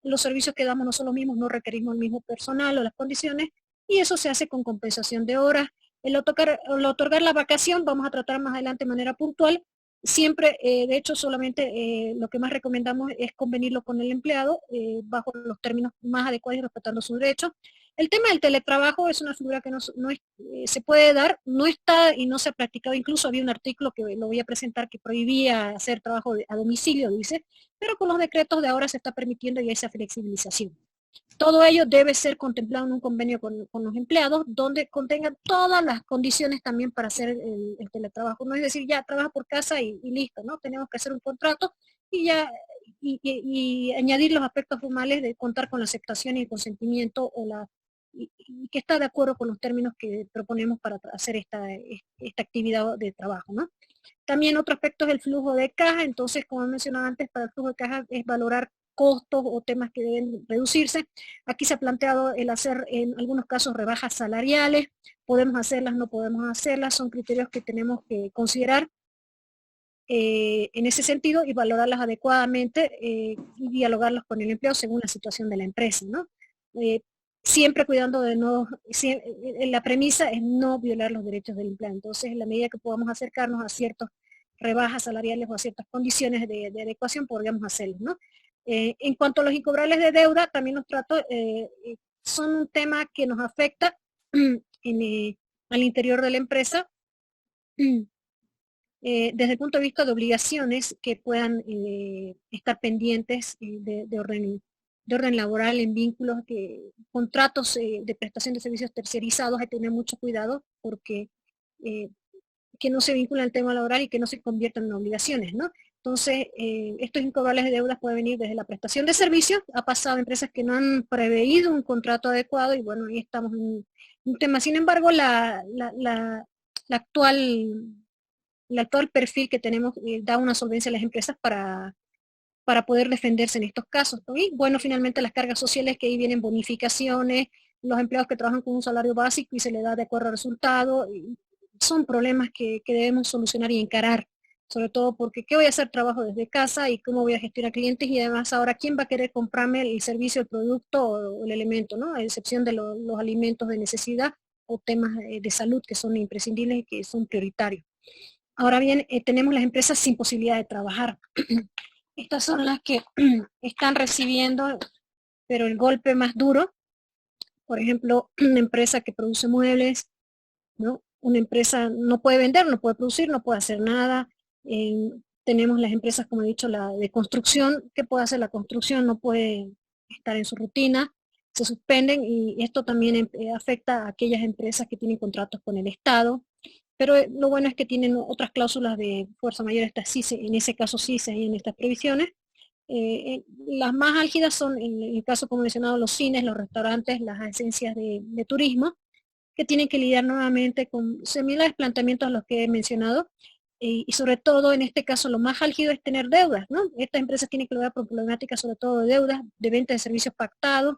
los servicios que damos no son los mismos, no requerimos el mismo personal o las condiciones, y eso se hace con compensación de horas. El otorgar la vacación, vamos a tratar más adelante de manera puntual, siempre, de hecho, solamente lo que más recomendamos es convenirlo con el empleado bajo los términos más adecuados y respetando sus derechos. El tema del teletrabajo es una figura que se puede dar, no está y no se ha practicado, incluso había un artículo que lo voy a presentar que prohibía hacer trabajo a domicilio, dice, pero con los decretos de ahora se está permitiendo ya esa flexibilización. Todo ello debe ser contemplado en un convenio con los empleados, donde contengan todas las condiciones también para hacer el teletrabajo. No es decir, ya trabaja por casa y listo, ¿no? Tenemos que hacer un contrato y ya y añadir los aspectos formales de contar con la aceptación y el consentimiento y que está de acuerdo con los términos que proponemos para hacer esta actividad de trabajo, ¿no? También otro aspecto es el flujo de caja, entonces como mencionaba antes, para el flujo de caja es valorar costos o temas que deben reducirse. Aquí se ha planteado el hacer en algunos casos rebajas salariales, podemos hacerlas, no podemos hacerlas, son criterios que tenemos que considerar en ese sentido y valorarlas adecuadamente y dialogarlos con el empleo según la situación de la empresa, ¿no? Siempre cuidando de la premisa es no violar los derechos del empleado. Entonces, en la medida que podamos acercarnos a ciertas rebajas salariales o a ciertas condiciones de adecuación, podríamos hacerlo, ¿no? En cuanto a los incobrables de deuda, también los tratos son un tema que nos afecta al interior de la empresa desde el punto de vista de obligaciones que puedan estar pendientes de orden laboral en vínculos, contratos de prestación de servicios terciarizados, hay que tener mucho cuidado porque que no se vinculan al tema laboral y que no se conviertan en obligaciones, ¿no? Entonces, estos incobrables de deudas pueden venir desde la prestación de servicios, ha pasado a empresas que no han preveído un contrato adecuado y bueno, ahí estamos en un tema. Sin embargo, el actual perfil que tenemos da una solvencia a las empresas para poder defenderse en estos casos, ¿no? Y bueno, finalmente las cargas sociales, que ahí vienen bonificaciones, los empleados que trabajan con un salario básico y se le da de acuerdo al resultado, son problemas que debemos solucionar y encarar, sobre todo porque ¿qué voy a hacer trabajo desde casa y cómo voy a gestionar clientes? Y además ahora, ¿quién va a querer comprarme el servicio, el producto o el elemento, ¿no? A excepción de los alimentos de necesidad o temas de salud que son imprescindibles y que son prioritarios. Ahora bien, tenemos las empresas sin posibilidad de trabajar. Estas son las que están recibiendo, pero el golpe más duro. Por ejemplo, una empresa que produce muebles, ¿no? Una empresa no puede vender, no puede producir, no puede hacer nada. Tenemos las empresas, como he dicho, la de construcción. ¿Qué puede hacer la construcción? No puede estar en su rutina, se suspenden y esto también afecta a aquellas empresas que tienen contratos con el Estado. Pero lo bueno es que tienen otras cláusulas de fuerza mayor, en ese caso sí se hay en estas previsiones. Las más álgidas son, en el caso como mencionado, los cines, los restaurantes, las agencias de turismo, que tienen que lidiar nuevamente con similares planteamientos a los que he mencionado, y sobre todo en este caso lo más álgido es tener deudas, ¿no? Estas empresas tienen que lidiar con problemáticas sobre todo de deudas, de venta de servicios pactados,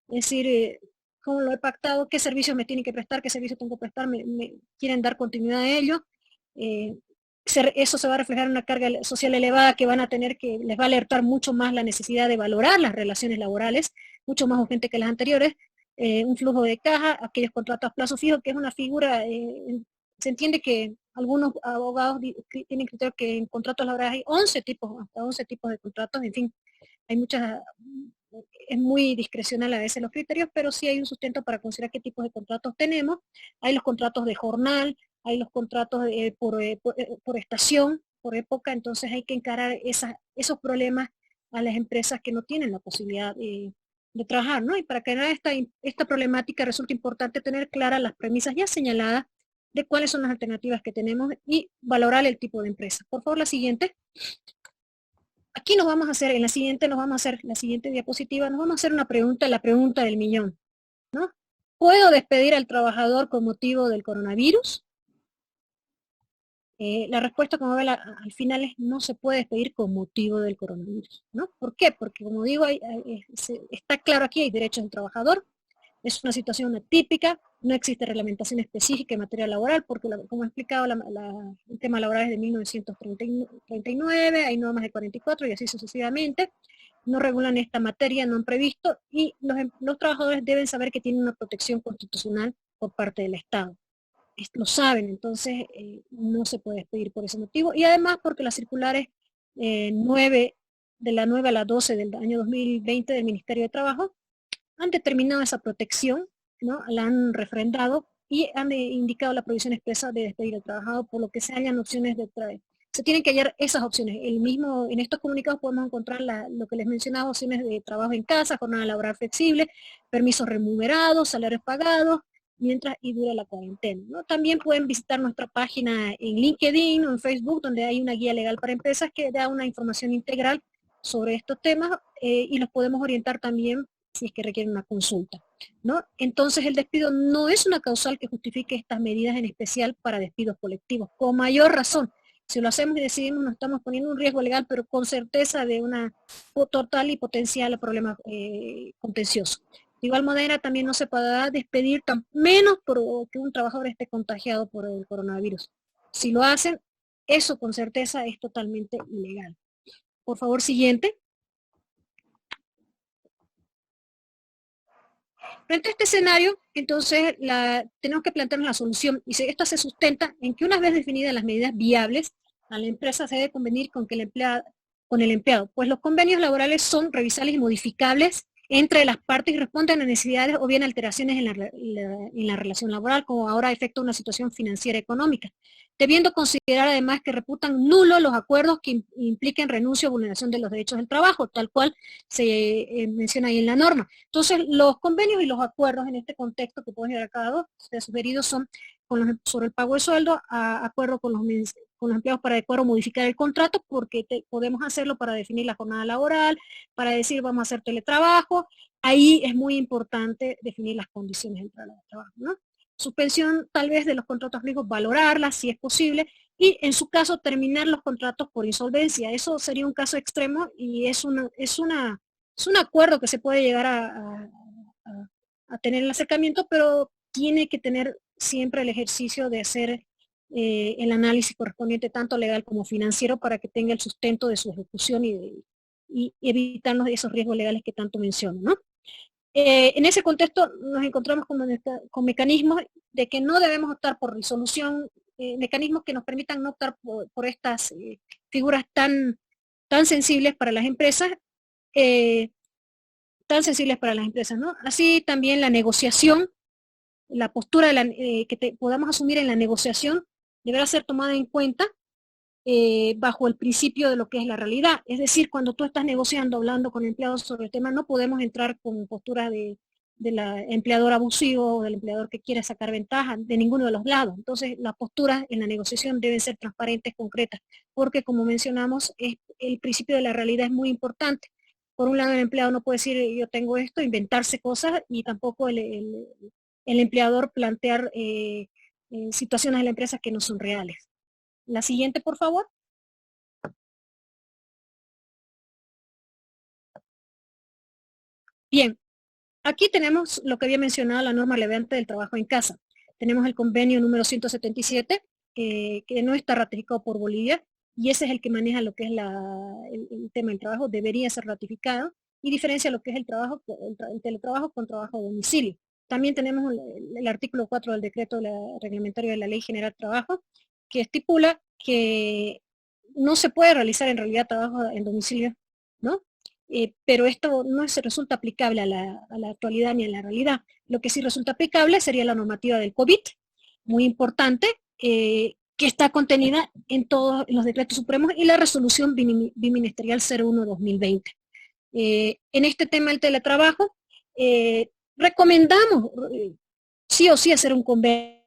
es decir, cómo lo he pactado, qué servicios me tienen que prestar, qué servicios tengo que prestar, me quieren dar continuidad a ello. Eso se va a reflejar en una carga social elevada que van a tener, que les va a alertar mucho más la necesidad de valorar las relaciones laborales, mucho más urgente que las anteriores. Un flujo de caja, aquellos contratos a plazo fijo, que es una figura, se entiende que algunos abogados tienen criterio que en contratos laborales hay hasta 11 tipos de contratos, en fin, hay muchas es muy discrecional a veces los criterios, pero sí hay un sustento para considerar qué tipos de contratos tenemos. Hay los contratos de jornal, hay los contratos por estación, por época, entonces hay que encarar esos problemas a las empresas que no tienen la posibilidad de trabajar, ¿no? Y para aclarar esta problemática resulta importante tener claras las premisas ya señaladas de cuáles son las alternativas que tenemos y valorar el tipo de empresa. Por favor, la siguiente. Aquí nos vamos a hacer, la siguiente diapositiva, nos vamos a hacer una pregunta, la pregunta del millón, ¿no? ¿Puedo despedir al trabajador con motivo del coronavirus? La respuesta, como ve al final, es no se puede despedir con motivo del coronavirus, ¿no? ¿Por qué? Porque, como digo, está claro aquí, hay derechos del trabajador, es una situación atípica, no existe reglamentación específica en materia laboral, porque como he explicado, el tema laboral es de 1939, hay normas de 44 y así sucesivamente, no regulan esta materia, no han previsto, y los trabajadores deben saber que tienen una protección constitucional por parte del Estado. Lo saben, entonces no se puede despedir por ese motivo, y además porque las circulares 9, de la 9 a la 12 del año 2020 del Ministerio de Trabajo, han determinado esa protección, ¿no? La han refrendado y han indicado la prohibición expresa de despedir al trabajador, por lo que se hallan opciones de traer. Se tienen que hallar esas opciones. En estos comunicados podemos encontrar lo que les mencionaba, opciones de trabajo en casa, jornada laboral flexible, permisos remunerados, salarios pagados, mientras y dura la cuarentena, ¿no? También pueden visitar nuestra página en LinkedIn o en Facebook, donde hay una guía legal para empresas que da una información integral sobre estos temas y los podemos orientar también si es que requieren una consulta, ¿no? Entonces el despido no es una causal que justifique estas medidas en especial para despidos colectivos, con mayor razón. Si lo hacemos y decidimos, nos estamos poniendo un riesgo legal, pero con certeza de una total y potencial problema contencioso. De igual manera, también no se podrá despedir, menos por que un trabajador esté contagiado por el coronavirus. Si lo hacen, eso con certeza es totalmente ilegal. Por favor, siguiente. Frente a este escenario, entonces tenemos que plantearnos la solución, y esta se sustenta en que una vez definidas las medidas viables, a la empresa se debe convenir con el empleado, pues los convenios laborales son revisables y modificables entre las partes y responden a necesidades o bien alteraciones en la relación laboral, como ahora efecto una situación financiera económica, debiendo considerar además que reputan nulos los acuerdos que impliquen renuncia o vulneración de los derechos del trabajo, tal cual se menciona ahí en la norma. Entonces, los convenios y los acuerdos en este contexto que pueden llevar a cabo, sugeridos son sobre el pago de sueldo, acuerdo con los empleados para adecuar o modificar el contrato, porque podemos hacerlo para definir la jornada laboral, para decir vamos a hacer teletrabajo. Ahí es muy importante definir las condiciones del trabajo, ¿no? Suspensión tal vez de los contratos fijos, valorarlas si es posible, y en su caso terminar los contratos por insolvencia. Eso sería un caso extremo y es un acuerdo que se puede llegar a tener el acercamiento, pero tiene que tener siempre el ejercicio de hacer el análisis correspondiente tanto legal como financiero para que tenga el sustento de su ejecución y evitarnos esos riesgos legales que tanto menciono, ¿no? En ese contexto nos encontramos con mecanismos de que no debemos optar por resolución, mecanismos que nos permitan no optar por estas figuras tan sensibles para las empresas, ¿no? Así también la negociación, la postura que podamos asumir en la negociación deberá ser tomada en cuenta bajo el principio de lo que es la realidad. Es decir, cuando tú estás negociando, hablando con empleados sobre el tema, no podemos entrar con posturas de la empleador abusivo o del empleador que quiere sacar ventaja de ninguno de los lados. Entonces, las posturas en la negociación deben ser transparentes, concretas, porque como mencionamos, el principio de la realidad es muy importante. Por un lado, el empleado no puede decir yo tengo esto, inventarse cosas, y tampoco el empleador plantear situaciones de la empresa que no son reales. La siguiente, por favor. Bien, aquí tenemos lo que había mencionado la norma relevante del trabajo en casa. Tenemos el convenio número 177, que no está ratificado por Bolivia, y ese es el que maneja lo que es el tema del trabajo, debería ser ratificado, y diferencia lo que es el teletrabajo con trabajo a domicilio. También tenemos el artículo 4 del decreto reglamentario de la Ley General de Trabajo, que estipula que no se puede realizar en realidad trabajo en domicilio, ¿no? pero esto no se resulta aplicable a la actualidad ni a la realidad. Lo que sí resulta aplicable sería la normativa del COVID, muy importante, que está contenida en todos los decretos supremos y la resolución biministerial 01-2020. En este tema del teletrabajo, recomendamos sí o sí hacer un convenio.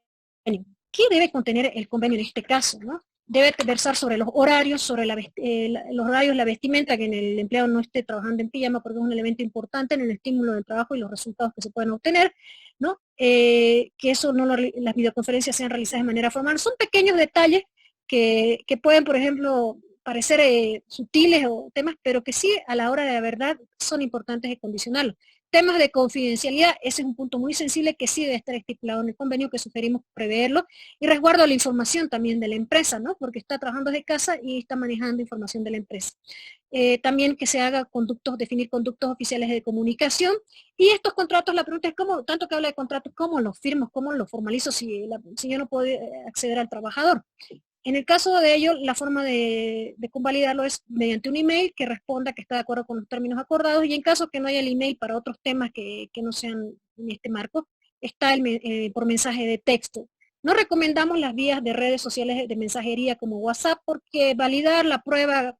¿Qué debe contener el convenio en este caso, ¿no? Debe versar sobre los horarios, sobre los horarios, la vestimenta, que en el empleado no esté trabajando en pijama, porque es un elemento importante en el estímulo del trabajo y los resultados que se pueden obtener, ¿no? Que eso las videoconferencias sean realizadas de manera formal. Son pequeños detalles que pueden, por ejemplo, parecer sutiles o temas, pero que sí a la hora de la verdad son importantes y condicionarlos. Temas de confidencialidad, ese es un punto muy sensible que sí debe estar estipulado en el convenio, que sugerimos preverlo, y resguardo la información también de la empresa, ¿no? Porque está trabajando desde casa y está manejando información de la empresa. También que se haga definir conductos oficiales de comunicación, y estos contratos, la pregunta es cómo, tanto que habla de contratos, ¿cómo los firmo, cómo los formalizo si yo no puedo acceder al trabajador? En el caso de ello, la forma de convalidarlo es mediante un email que responda que está de acuerdo con los términos acordados, y en caso que no haya el email para otros temas que no sean en este marco, está por mensaje de texto. No recomendamos las vías de redes sociales de mensajería como WhatsApp, porque validar la prueba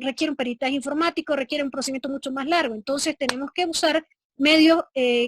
requiere un peritaje informático, requiere un procedimiento mucho más largo. Entonces tenemos que usar medios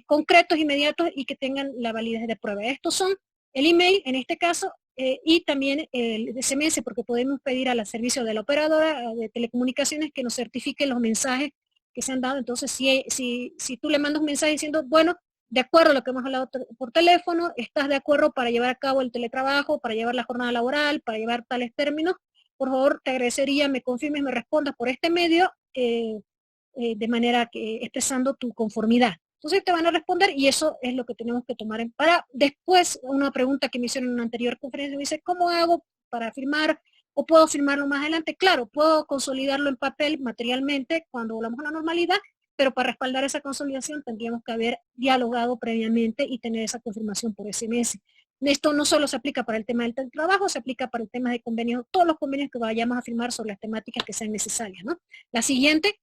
concretos, inmediatos y que tengan la validez de prueba. Estos son el email, en este caso, y también el SMS, porque podemos pedir al servicio de la operadora de telecomunicaciones que nos certifique los mensajes que se han dado. Entonces, si tú le mandas un mensaje diciendo, bueno, de acuerdo a lo que hemos hablado por teléfono, estás de acuerdo para llevar a cabo el teletrabajo, para llevar la jornada laboral, para llevar tales términos, por favor, te agradecería, me confirmes, me respondas por este medio, de manera que expresando tu conformidad. Entonces te van a responder, y eso es lo que tenemos que tomar para después. Una pregunta que me hicieron en una anterior conferencia, me dice, ¿cómo hago para firmar? ¿O puedo firmarlo más adelante? Claro, puedo consolidarlo en papel materialmente cuando volvamos a la normalidad, pero para respaldar esa consolidación tendríamos que haber dialogado previamente y tener esa confirmación por SMS. Esto no solo se aplica para el tema del trabajo, se aplica para el tema de convenios, todos los convenios que vayamos a firmar sobre las temáticas que sean necesarias, ¿no? La siguiente,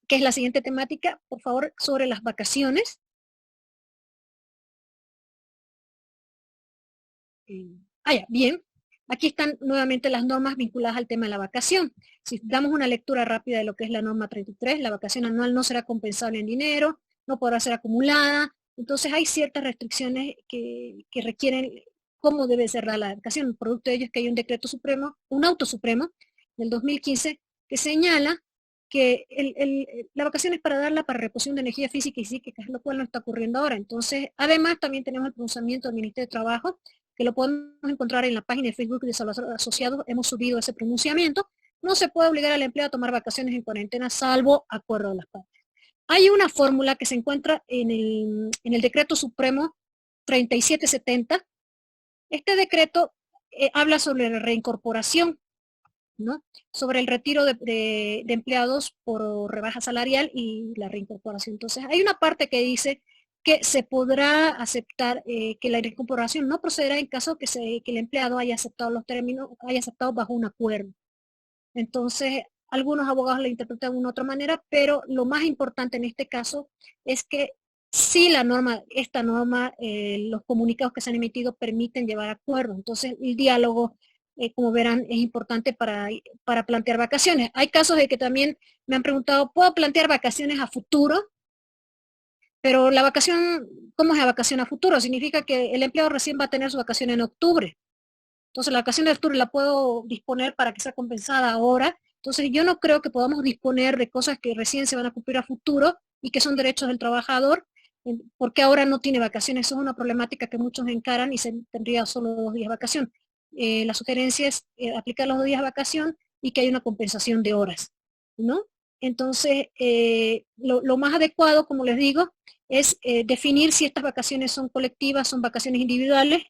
que es la siguiente temática, por favor, sobre las vacaciones. Bien. Aquí están nuevamente las normas vinculadas al tema de la vacación. Si damos una lectura rápida de lo que es la norma 33, la vacación anual no será compensable en dinero, no podrá ser acumulada. Entonces hay ciertas restricciones que requieren cómo debe ser la vacación. Producto de ello es que hay un decreto supremo, un auto supremo del 2015, que señala que la vacación es para darla para reposición de energía física y psíquica, lo cual no está ocurriendo ahora. Entonces, además también tenemos el pronunciamiento del Ministerio de Trabajo, que lo podemos encontrar en la página de Facebook de Salvador Asociados. Hemos subido ese pronunciamiento. No se puede obligar al empleado a tomar vacaciones en cuarentena, salvo acuerdo de las partes. Hay una fórmula que se encuentra en el decreto supremo 3770. Este decreto habla sobre la reincorporación, ¿no? Sobre el retiro de empleados por rebaja salarial y la reincorporación. Entonces, hay una parte que dice que se podrá aceptar que la reincorporación no procederá en caso que el empleado haya aceptado los términos, haya aceptado bajo un acuerdo. Entonces, algunos abogados la interpretan de una otra manera, pero lo más importante en este caso es que si esta norma, los comunicados que se han emitido permiten llevar acuerdo. Entonces, el diálogo, como verán, es importante para plantear vacaciones. Hay casos de que también me han preguntado, ¿puedo plantear vacaciones a futuro? Pero la vacación, ¿cómo es la vacación a futuro? Significa que el empleado recién va a tener su vacación en octubre. Entonces la vacación de octubre la puedo disponer para que sea compensada ahora. Entonces yo no creo que podamos disponer de cosas que recién se van a cumplir a futuro y que son derechos del trabajador, porque ahora no tiene vacaciones. Eso es una problemática que muchos encaran y se tendría solo 2 días de vacación. La sugerencia es aplicar los 2 días de vacación y que haya una compensación de horas, ¿no? Entonces, lo más adecuado, como les digo, es definir si estas vacaciones son colectivas, son vacaciones individuales.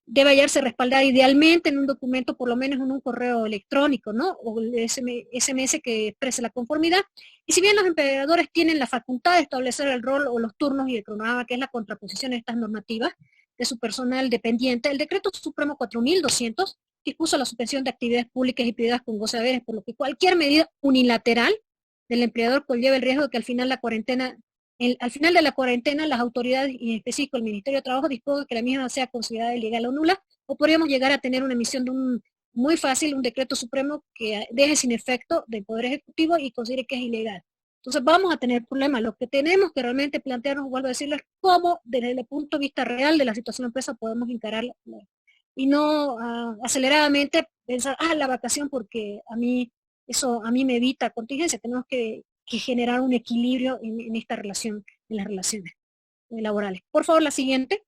Debe hallarse respaldada idealmente en un documento, por lo menos en un correo electrónico, ¿no? O el SMS que exprese la conformidad. Y si bien los empleadores tienen la facultad de establecer el rol o los turnos y el cronograma, que es la contraposición de estas normativas de su personal dependiente, el decreto supremo 4200 dispuso la suspensión de actividades públicas y privadas con goce de haberes, por lo que cualquier medida unilateral del empleador conlleva el riesgo de que al final de la cuarentena las autoridades, y en específico el Ministerio de Trabajo, disponga que la misma sea considerada ilegal o nula, o podríamos llegar a tener una emisión de un decreto supremo que deje sin efecto del Poder Ejecutivo y considere que es ilegal. Entonces vamos a tener problemas. Lo que tenemos que realmente plantearnos, vuelvo a decirlo, es cómo desde el punto de vista real de la situación de la empresa podemos encararla y no aceleradamente pensar, la vacación porque eso a mí me evita contingencia. Tenemos que generar un equilibrio en esta relación, en las relaciones laborales. Por favor, la siguiente.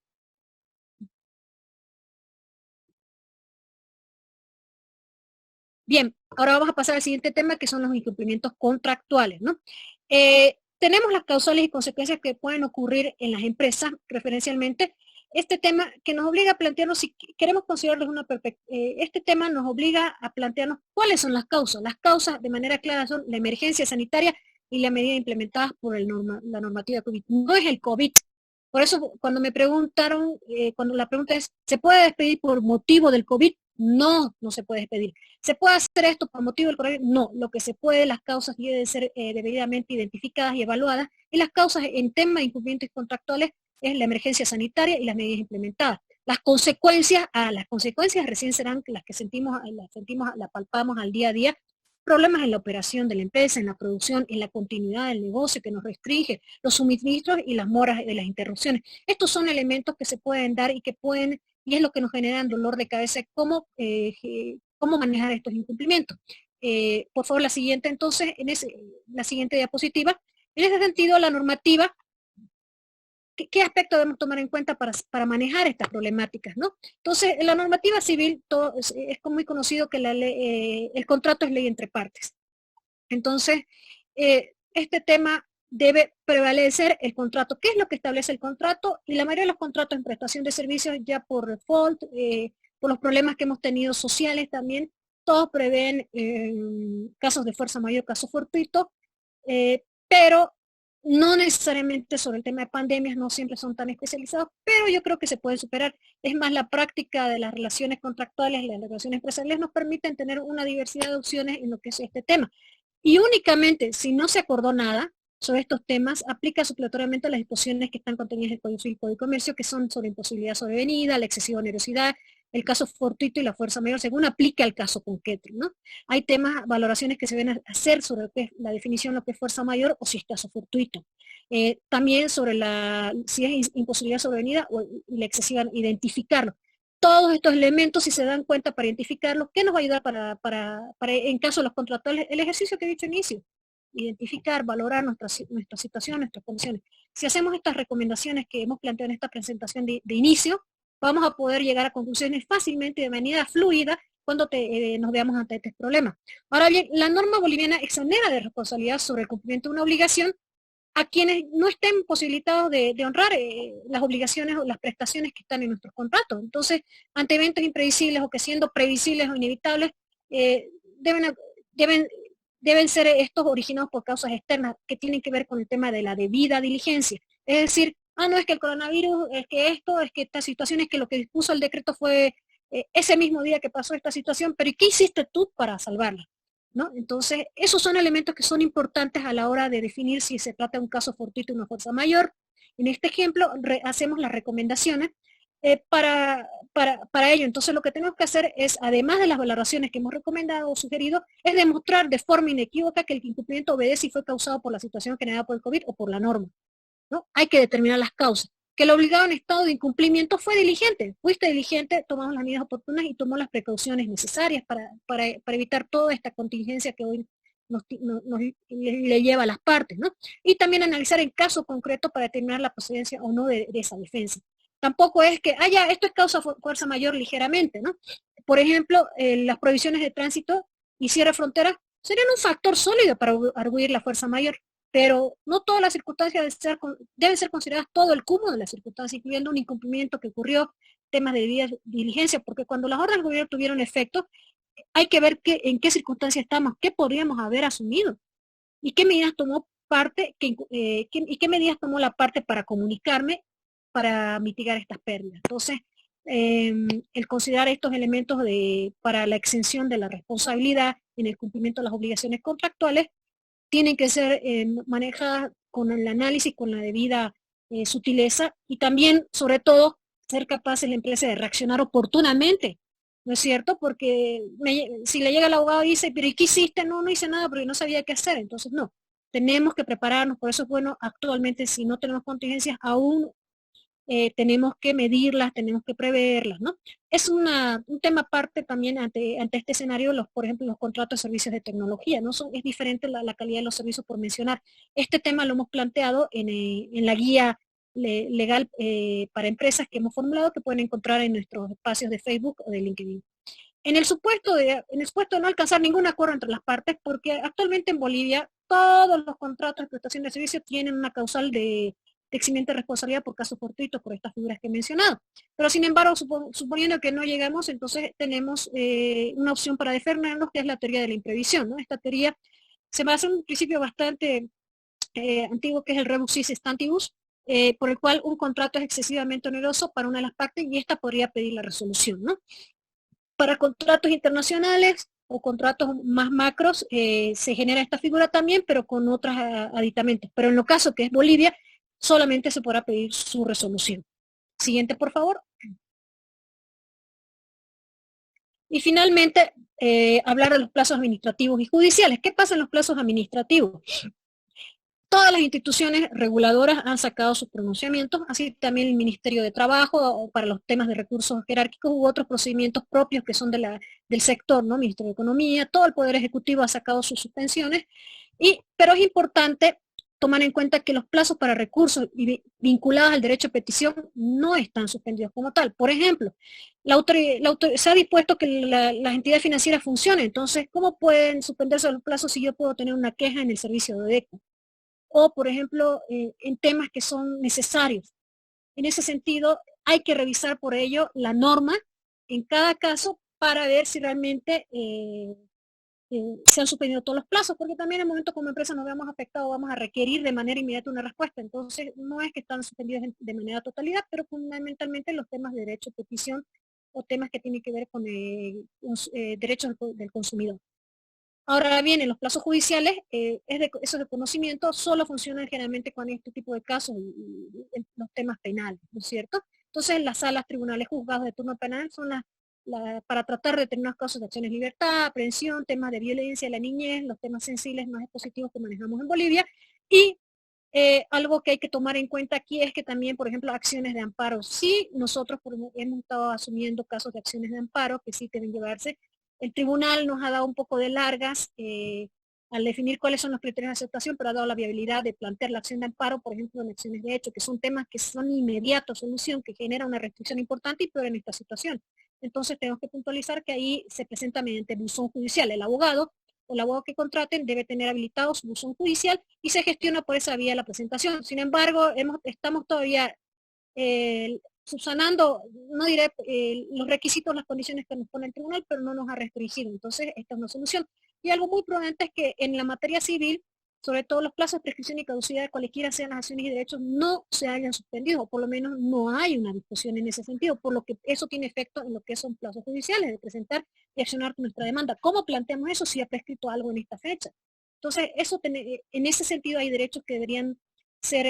Bien, ahora vamos a pasar al siguiente tema, que son los incumplimientos contractuales, ¿no? Tenemos las causales y consecuencias que pueden ocurrir en las empresas, preferencialmente. Este tema que nos obliga a plantearnos, si queremos considerarlo una este tema nos obliga a plantearnos cuáles son las causas. Las causas, de manera clara, son la emergencia sanitaria y las medidas implementadas por la normativa COVID. No es el COVID. Por eso, cuando me preguntaron, cuando la pregunta es, ¿se puede despedir por motivo del COVID? No, no se puede despedir. ¿Se puede hacer esto por motivo del coronavirus? No, lo que se puede, las causas deben ser debidamente identificadas y evaluadas, y las causas en tema de incumplimientos contractuales es la emergencia sanitaria y las medidas implementadas. Las consecuencias recién serán las que las palpamos al día a día, problemas en la operación de la empresa, en la producción, en la continuidad del negocio que nos restringe, los suministros y las moras de las interrupciones. Estos son elementos que se pueden dar y es lo que nos genera dolor de cabeza, cómo manejar estos incumplimientos. Por favor, la siguiente entonces, la siguiente diapositiva. En ese sentido, la normativa, ¿qué aspecto debemos tomar en cuenta para manejar estas problemáticas, ¿no? Entonces, en la normativa civil es muy conocido que el contrato es ley entre partes. Entonces, este tema debe prevalecer el contrato. ¿Qué es lo que establece el contrato? Y la mayoría de los contratos en prestación de servicios, ya por default, por los problemas que hemos tenido sociales también, todos prevén casos de fuerza mayor, casos fortuitos, pero no necesariamente sobre el tema de pandemias, no siempre son tan especializados, pero yo creo que se pueden superar. Es más, la práctica de las relaciones contractuales, las relaciones empresariales nos permiten tener una diversidad de opciones en lo que es este tema. Y únicamente, si no se acordó nada sobre estos temas, aplica supletoriamente las disposiciones que están contenidas en el Código Civil y Código de Comercio, que son sobre imposibilidad sobrevenida, la excesiva onerosidad, el caso fortuito y la fuerza mayor, según aplica el caso concreto, ¿no? Hay temas, valoraciones que se deben hacer sobre lo que es la definición de lo que es fuerza mayor o si es caso fortuito. También sobre si es imposibilidad sobrevenida o la excesiva, identificarlo. Todos estos elementos, si se dan cuenta para identificarlos, ¿qué nos va a ayudar para en caso de los contractuales? El ejercicio que he dicho al inicio. Identificar, valorar nuestra situación, nuestras condiciones. Si hacemos estas recomendaciones que hemos planteado en esta presentación de inicio, vamos a poder llegar a conclusiones fácilmente y de manera fluida cuando nos veamos ante este problema. Ahora bien, la norma boliviana exonera de responsabilidad sobre el cumplimiento de una obligación a quienes no estén posibilitados de honrar las obligaciones o las prestaciones que están en nuestros contratos. Entonces, ante eventos imprevisibles o que siendo previsibles o inevitables, deben ser estos originados por causas externas que tienen que ver con el tema de la debida diligencia. Es decir, no es que el coronavirus, es que esta situación, es que lo que dispuso el decreto fue ese mismo día que pasó esta situación, pero ¿y qué hiciste tú para salvarla? ¿No? Entonces, esos son elementos que son importantes a la hora de definir si se trata de un caso fortuito o una fuerza mayor. En este ejemplo, hacemos las recomendaciones para ello. Entonces, lo que tenemos que hacer es, además de las valoraciones que hemos recomendado o sugerido, es demostrar de forma inequívoca que el incumplimiento obedece y fue causado por la situación generada por el COVID o por la norma, ¿no? Hay que determinar las causas. Que el obligado en estado de incumplimiento fue diligente. Fuiste diligente, tomamos las medidas oportunas y tomó las precauciones necesarias para evitar toda esta contingencia que hoy le lleva a las partes, ¿no? Y también analizar en caso concreto para determinar la procedencia o no de esa defensa. Tampoco es que, esto es causa fuerza mayor ligeramente, ¿no? Por ejemplo, las prohibiciones de tránsito y cierre de fronteras serían un factor sólido para arguir la fuerza mayor. Pero no todas las circunstancias deben ser consideradas todo el cúmulo de las circunstancias, incluyendo un incumplimiento que ocurrió, temas de debida diligencia, porque cuando las órdenes del gobierno tuvieron efecto, hay que ver en qué circunstancias estamos, qué podríamos haber asumido, y qué medidas tomó qué medidas tomó la parte para comunicarme, para mitigar estas pérdidas. Entonces, el considerar estos elementos para la exención de la responsabilidad en el cumplimiento de las obligaciones contractuales, tienen que ser manejadas con el análisis, con la debida sutileza, y también, sobre todo, ser capaz la empresa de reaccionar oportunamente, ¿no es cierto? Porque si le llega el abogado y dice, pero ¿y qué hiciste? No, no hice nada porque no sabía qué hacer. Entonces, no, tenemos que prepararnos. Por eso es bueno, actualmente, si no tenemos contingencias, aún tenemos que medirlas, tenemos que preverlas, ¿no? Es un tema aparte también ante este escenario, por ejemplo, los contratos de servicios de tecnología, ¿no? Es diferente la calidad de los servicios, por mencionar. Este tema lo hemos planteado en la guía legal para empresas que hemos formulado, que pueden encontrar en nuestros espacios de Facebook o de LinkedIn. En el supuesto de no alcanzar ningún acuerdo entre las partes, porque actualmente en Bolivia todos los contratos de prestación de servicios tienen una causal de eximiente de responsabilidad por casos fortuitos, por estas figuras que he mencionado. Pero sin embargo, suponiendo que no llegamos, entonces tenemos una opción para defendernos, que es la teoría de la imprevisión, ¿no? Esta teoría se basa en un principio bastante antiguo, que es el rebus sis stantibus, por el cual un contrato es excesivamente oneroso para una de las partes y esta podría pedir la resolución, ¿no? Para contratos internacionales o contratos más macros se genera esta figura también, pero con otros aditamentos. Pero en lo caso que es Bolivia, solamente se podrá pedir su resolución. Siguiente, por favor. Y finalmente, hablar de los plazos administrativos y judiciales. ¿Qué pasa en los plazos administrativos? Todas las instituciones reguladoras han sacado sus pronunciamientos, así también el Ministerio de Trabajo para los temas de recursos jerárquicos u otros procedimientos propios que son del sector, ¿no? Ministerio de Economía, todo el Poder Ejecutivo ha sacado sus suspensiones, pero es importante tomar en cuenta que los plazos para recursos vinculados al derecho a petición no están suspendidos como tal. Por ejemplo, se ha dispuesto que las entidades financieras funcionen, entonces, ¿cómo pueden suspenderse los plazos si yo puedo tener una queja en el servicio de DECO? O, por ejemplo, en temas que son necesarios. En ese sentido, hay que revisar por ello la norma en cada caso para ver si realmente se han suspendido todos los plazos, porque también en el momento como empresa nos veamos afectados, vamos a requerir de manera inmediata una respuesta. Entonces, no es que están suspendidos de manera totalidad, pero fundamentalmente los temas de derecho de petición o temas que tienen que ver con derechos del consumidor. Ahora bien, en los plazos judiciales, esos de conocimiento solo funcionan generalmente con este tipo de casos y los temas penales, ¿no es cierto? Entonces, las salas, tribunales, juzgados de turno penal son para tratar determinados casos de acciones de libertad, aprehensión, temas de violencia de la niñez, los temas sensibles más expositivos que manejamos en Bolivia. Y algo que hay que tomar en cuenta aquí es que también, por ejemplo, acciones de amparo. Sí, nosotros hemos estado asumiendo casos de acciones de amparo que sí deben llevarse. El tribunal nos ha dado un poco de largas al definir cuáles son los criterios de aceptación, pero ha dado la viabilidad de plantear la acción de amparo, por ejemplo, en acciones de hecho, que son temas que son inmediatos solución, que genera una restricción importante y peor en esta situación. Entonces tenemos que puntualizar que ahí se presenta mediante buzón judicial. El abogado o el abogado que contraten debe tener habilitado su buzón judicial y se gestiona por esa vía la presentación. Sin embargo, estamos todavía subsanando, no diré los requisitos, las condiciones que nos pone el tribunal, pero no nos ha restringido. Entonces, esta es una solución. Y algo muy prudente es que en la materia civil, sobre todo los plazos de prescripción y caducidad de cualquiera sean las acciones y derechos, no se hayan suspendido, o por lo menos no hay una discusión en ese sentido, por lo que eso tiene efecto en lo que son plazos judiciales, de presentar y accionar nuestra demanda. ¿Cómo planteamos eso si ha prescrito algo en esta fecha? Entonces, en ese sentido hay derechos que deberían ser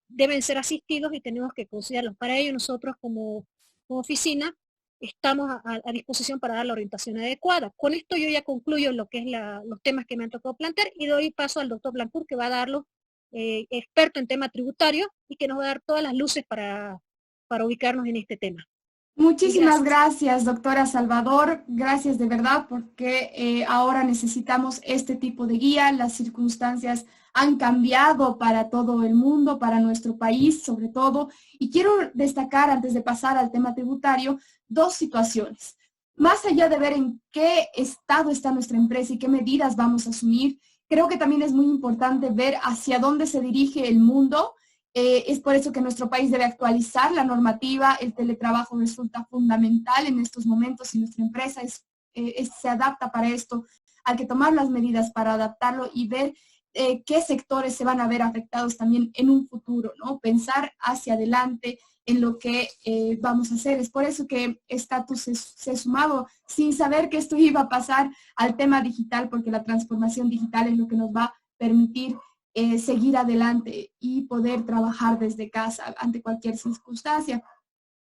deben ser asistidos y tenemos que considerarlos. Para ello nosotros como oficina estamos a disposición para dar la orientación adecuada. Con esto yo ya concluyo lo que es los temas que me han tocado plantear y doy paso al doctor Blancourt, que va a darlo, experto en tema tributario y que nos va a dar todas las luces para ubicarnos en este tema. Muchísimas gracias, doctora Salvador. Gracias de verdad, porque ahora necesitamos este tipo de guía. Las circunstancias han cambiado para todo el mundo, para nuestro país sobre todo. Y quiero destacar, antes de pasar al tema tributario, dos situaciones. Más allá de ver en qué estado está nuestra empresa y qué medidas vamos a asumir, creo que también es muy importante ver hacia dónde se dirige el mundo. Es por eso que nuestro país debe actualizar la normativa. El teletrabajo resulta fundamental en estos momentos y nuestra empresa se adapta para esto. Hay que tomar las medidas para adaptarlo y ver qué sectores se van a ver afectados también en un futuro, ¿no? Pensar hacia adelante en lo que vamos a hacer. Es por eso que Status se sumado sin saber que esto iba a pasar al tema digital, porque la transformación digital es lo que nos va a permitir seguir adelante y poder trabajar desde casa ante cualquier circunstancia.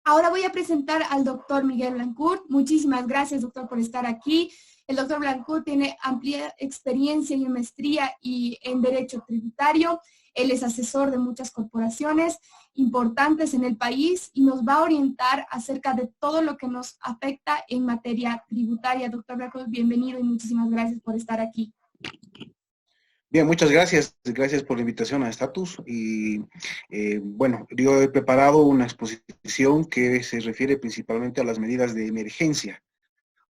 Ahora voy a presentar al doctor Miguel Blancourt. Muchísimas gracias, doctor, por estar aquí. El doctor Blancourt tiene amplia experiencia y maestría en Derecho Tributario. Él es asesor de muchas corporaciones importantes en el país y nos va a orientar acerca de todo lo que nos afecta en materia tributaria. Doctor Blancourt, bienvenido y muchísimas gracias por estar aquí. Bien, muchas gracias. Gracias por la invitación a Status. Y bueno, yo he preparado una exposición que se refiere principalmente a las medidas de emergencia.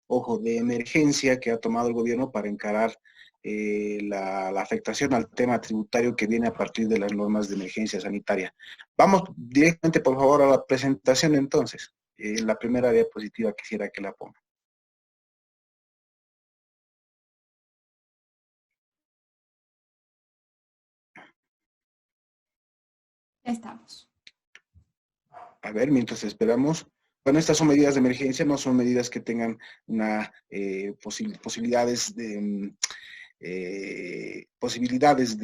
Ojo, de emergencia que ha tomado el gobierno para encarar la afectación al tema tributario que viene a partir de las normas de emergencia sanitaria. Vamos directamente, por favor, a la presentación entonces. La primera diapositiva quisiera que la ponga. Ya estamos. A ver, mientras esperamos. Bueno, estas son medidas de emergencia, no son medidas que tengan una posibilidades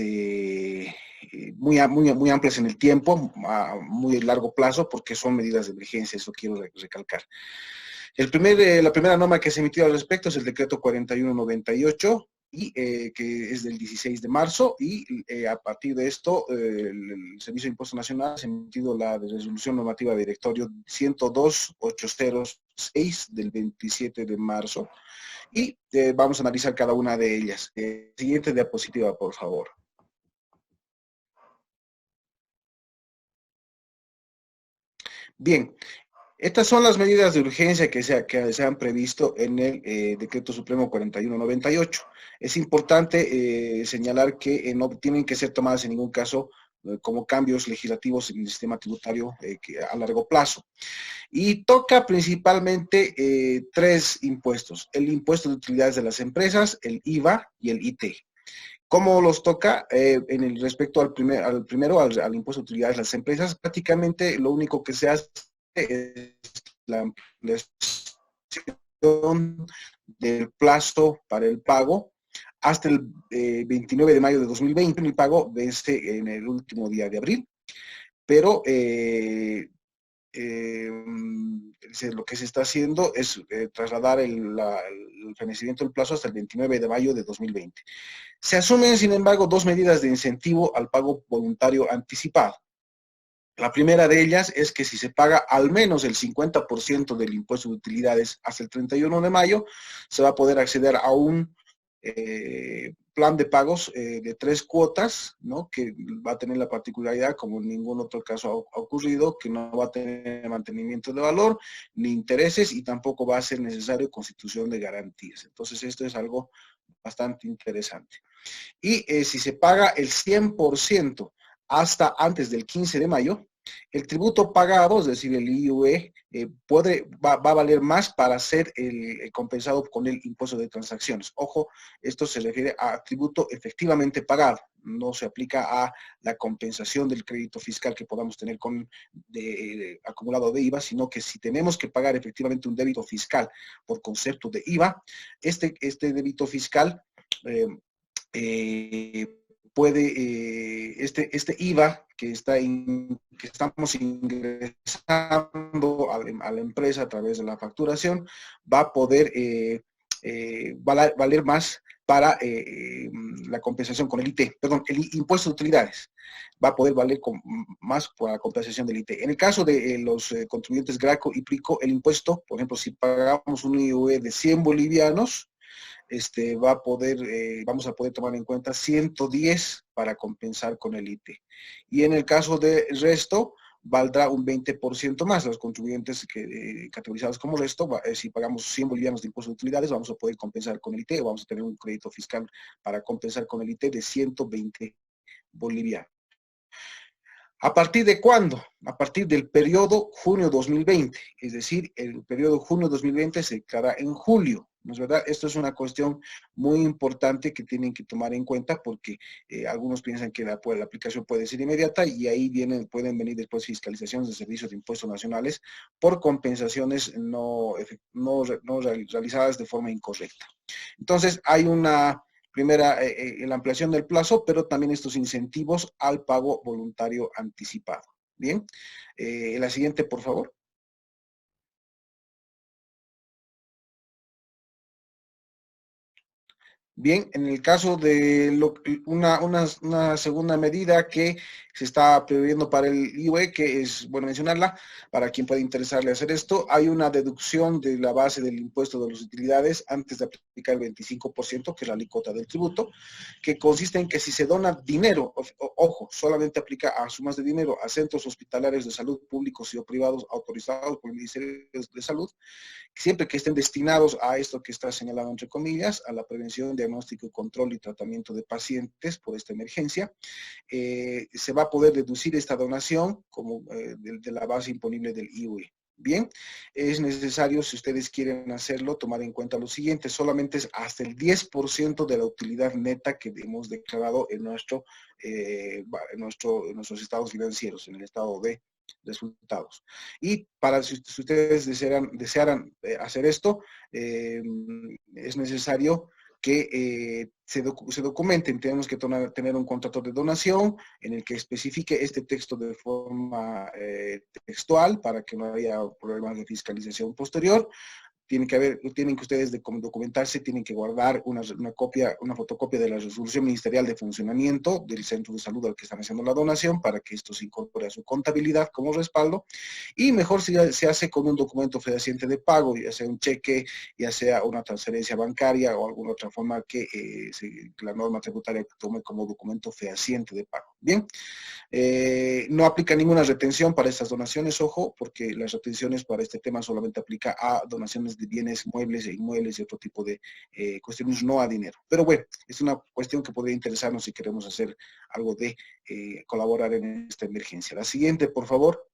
muy amplias en el tiempo, a muy largo plazo, porque son medidas de emergencia, eso quiero recalcar. La primera norma que se emitió al respecto es el decreto 4198, que es del 16 de marzo, y a partir de esto, el Servicio de Impuesto Nacional ha emitido la resolución normativa de directorio 102.806 del 27 de marzo, y vamos a analizar cada una de ellas. Siguiente diapositiva, por favor. Bien. Estas son las medidas de urgencia que se han previsto en el Decreto Supremo 4198. Es importante señalar que no tienen que ser tomadas en ningún caso como cambios legislativos en el sistema tributario a largo plazo. Y toca principalmente tres impuestos: el impuesto de utilidades de las empresas, el IVA y el IT. ¿Cómo los toca? Respecto al impuesto de utilidades de las empresas, prácticamente lo único que se hace es la ampliación del plazo para el pago hasta el 29 de mayo de 2020. El pago vence en el último día de abril, pero lo que se está haciendo es trasladar el fenecimiento del plazo hasta el 29 de mayo de 2020. Se asumen, sin embargo, dos medidas de incentivo al pago voluntario anticipado. La primera de ellas es que si se paga al menos el 50% del impuesto de utilidades hasta el 31 de mayo, se va a poder acceder a un plan de pagos de 3 cuotas, ¿no? Que va a tener la particularidad, como en ningún otro caso ha ocurrido, que no va a tener mantenimiento de valor, ni intereses, y tampoco va a ser necesario constitución de garantías. Entonces, esto es algo bastante interesante. Y si se paga el 100% hasta antes del 15 de mayo, el tributo pagado, es decir, el IUE, va a valer más para ser compensado con el impuesto de transacciones. Ojo, esto se refiere a tributo efectivamente pagado, no se aplica a la compensación del crédito fiscal que podamos tener acumulado de IVA, sino que si tenemos que pagar efectivamente un débito fiscal por concepto de IVA, este débito fiscal este IVA que estamos ingresando a la empresa a través de la facturación, va a poder valer más para la compensación con el impuesto de utilidades. Va a poder valer más por la compensación del IT. En el caso de los contribuyentes Graco y Plico, el impuesto, por ejemplo, si pagamos un IUE de 100 bolivianos, vamos a poder tomar en cuenta 110 para compensar con el IT. Y en el caso del resto, valdrá un 20% más. Los contribuyentes categorizados como resto, si pagamos 100 bolivianos de impuestos de utilidades, vamos a poder compensar con el IT, o vamos a tener un crédito fiscal para compensar con el IT de 120 bolivianos. ¿A partir de cuándo? A partir del periodo junio 2020, es decir, el periodo junio 2020 se declara en julio, ¿no es verdad? Esto es una cuestión muy importante que tienen que tomar en cuenta porque algunos piensan que la aplicación puede ser inmediata y ahí pueden venir después fiscalizaciones de servicios de impuestos nacionales por compensaciones no realizadas de forma incorrecta. Entonces, hay una primera, la ampliación del plazo, pero también estos incentivos al pago voluntario anticipado. Bien, la siguiente, por favor. Bien, en el caso de una segunda medida que se está previendo para el IVE, que es bueno mencionarla, para quien puede interesarle hacer esto, hay una deducción de la base del impuesto de las utilidades antes de aplicar el 25%, que es la alícuota del tributo, que consiste en que si se dona dinero, ojo, solamente aplica a sumas de dinero a centros hospitalarios de salud públicos y o privados autorizados por el Ministerio de Salud, siempre que estén destinados a esto que está señalado entre comillas, a la prevención, diagnóstico, control y tratamiento de pacientes por esta emergencia, se va a poder deducir esta donación como de la base imponible del IVE. Bien, es necesario, si ustedes quieren hacerlo, tomar en cuenta lo siguiente, solamente es hasta el 10% de la utilidad neta que hemos declarado en nuestros estados financieros, en el estado de resultados. Y para si ustedes desearan hacer esto, es necesario que se documenten. Tenemos que tener un contrato de donación en el que especifique este texto de forma textual para que no haya problemas de fiscalización posterior. Tienen que ustedes documentarse, tienen que guardar una fotocopia de la resolución ministerial de funcionamiento del centro de salud al que están haciendo la donación para que esto se incorpore a su contabilidad como respaldo. Y mejor si se hace con un documento fehaciente de pago, ya sea un cheque, ya sea una transferencia bancaria o alguna otra forma que la norma tributaria tome como documento fehaciente de pago. Bien. No aplica ninguna retención para estas donaciones, ojo, porque las retenciones para este tema solamente aplica a donaciones de bienes muebles e inmuebles y otro tipo de cuestiones, no a dinero. Pero bueno, es una cuestión que podría interesarnos si queremos hacer algo de colaborar en esta emergencia. La siguiente, por favor.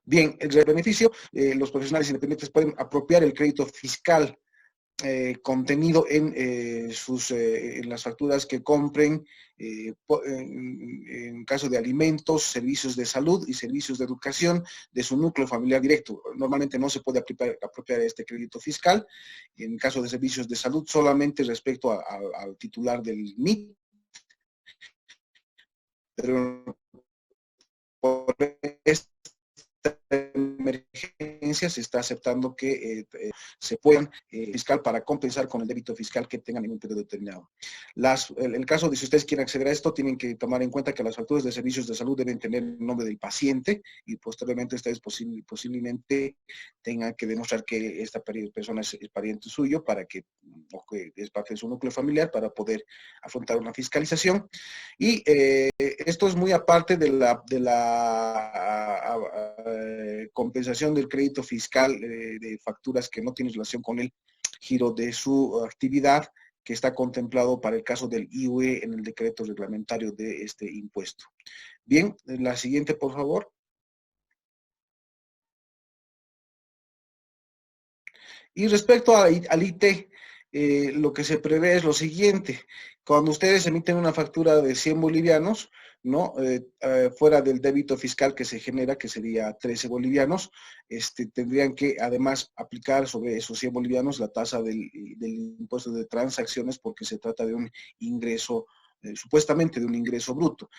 Bien, el beneficio, los profesionales independientes pueden apropiar el crédito fiscal contenido en las facturas que compren en caso de alimentos, servicios de salud y servicios de educación de su núcleo familiar directo. Normalmente no se puede apropiar este crédito fiscal. En caso de servicios de salud, solamente respecto al titular del NIT. Pero por esta emergencia se está aceptando que se puedan fiscal para compensar con el débito fiscal que tengan en un periodo determinado. El caso de si ustedes quieren acceder a esto, tienen que tomar en cuenta que las facturas de servicios de salud deben tener el nombre del paciente y posteriormente ustedes posiblemente tengan que demostrar que esta persona es pariente suyo o que es parte de su núcleo familiar para poder afrontar una fiscalización. Y esto es muy aparte de la compensación del crédito fiscal de facturas que no tienen relación con el giro de su actividad, que está contemplado para el caso del IVE en el decreto reglamentario de este impuesto. Bien, la siguiente, por favor. Y respecto al IT, lo que se prevé es lo siguiente. Cuando ustedes emiten una factura de 100 bolivianos, ¿no? Fuera del débito fiscal que se genera, que sería 13 bolivianos, tendrían que además aplicar sobre esos 100 bolivianos la tasa del impuesto de transacciones porque se trata de un ingreso supuestamente de un ingreso bruto.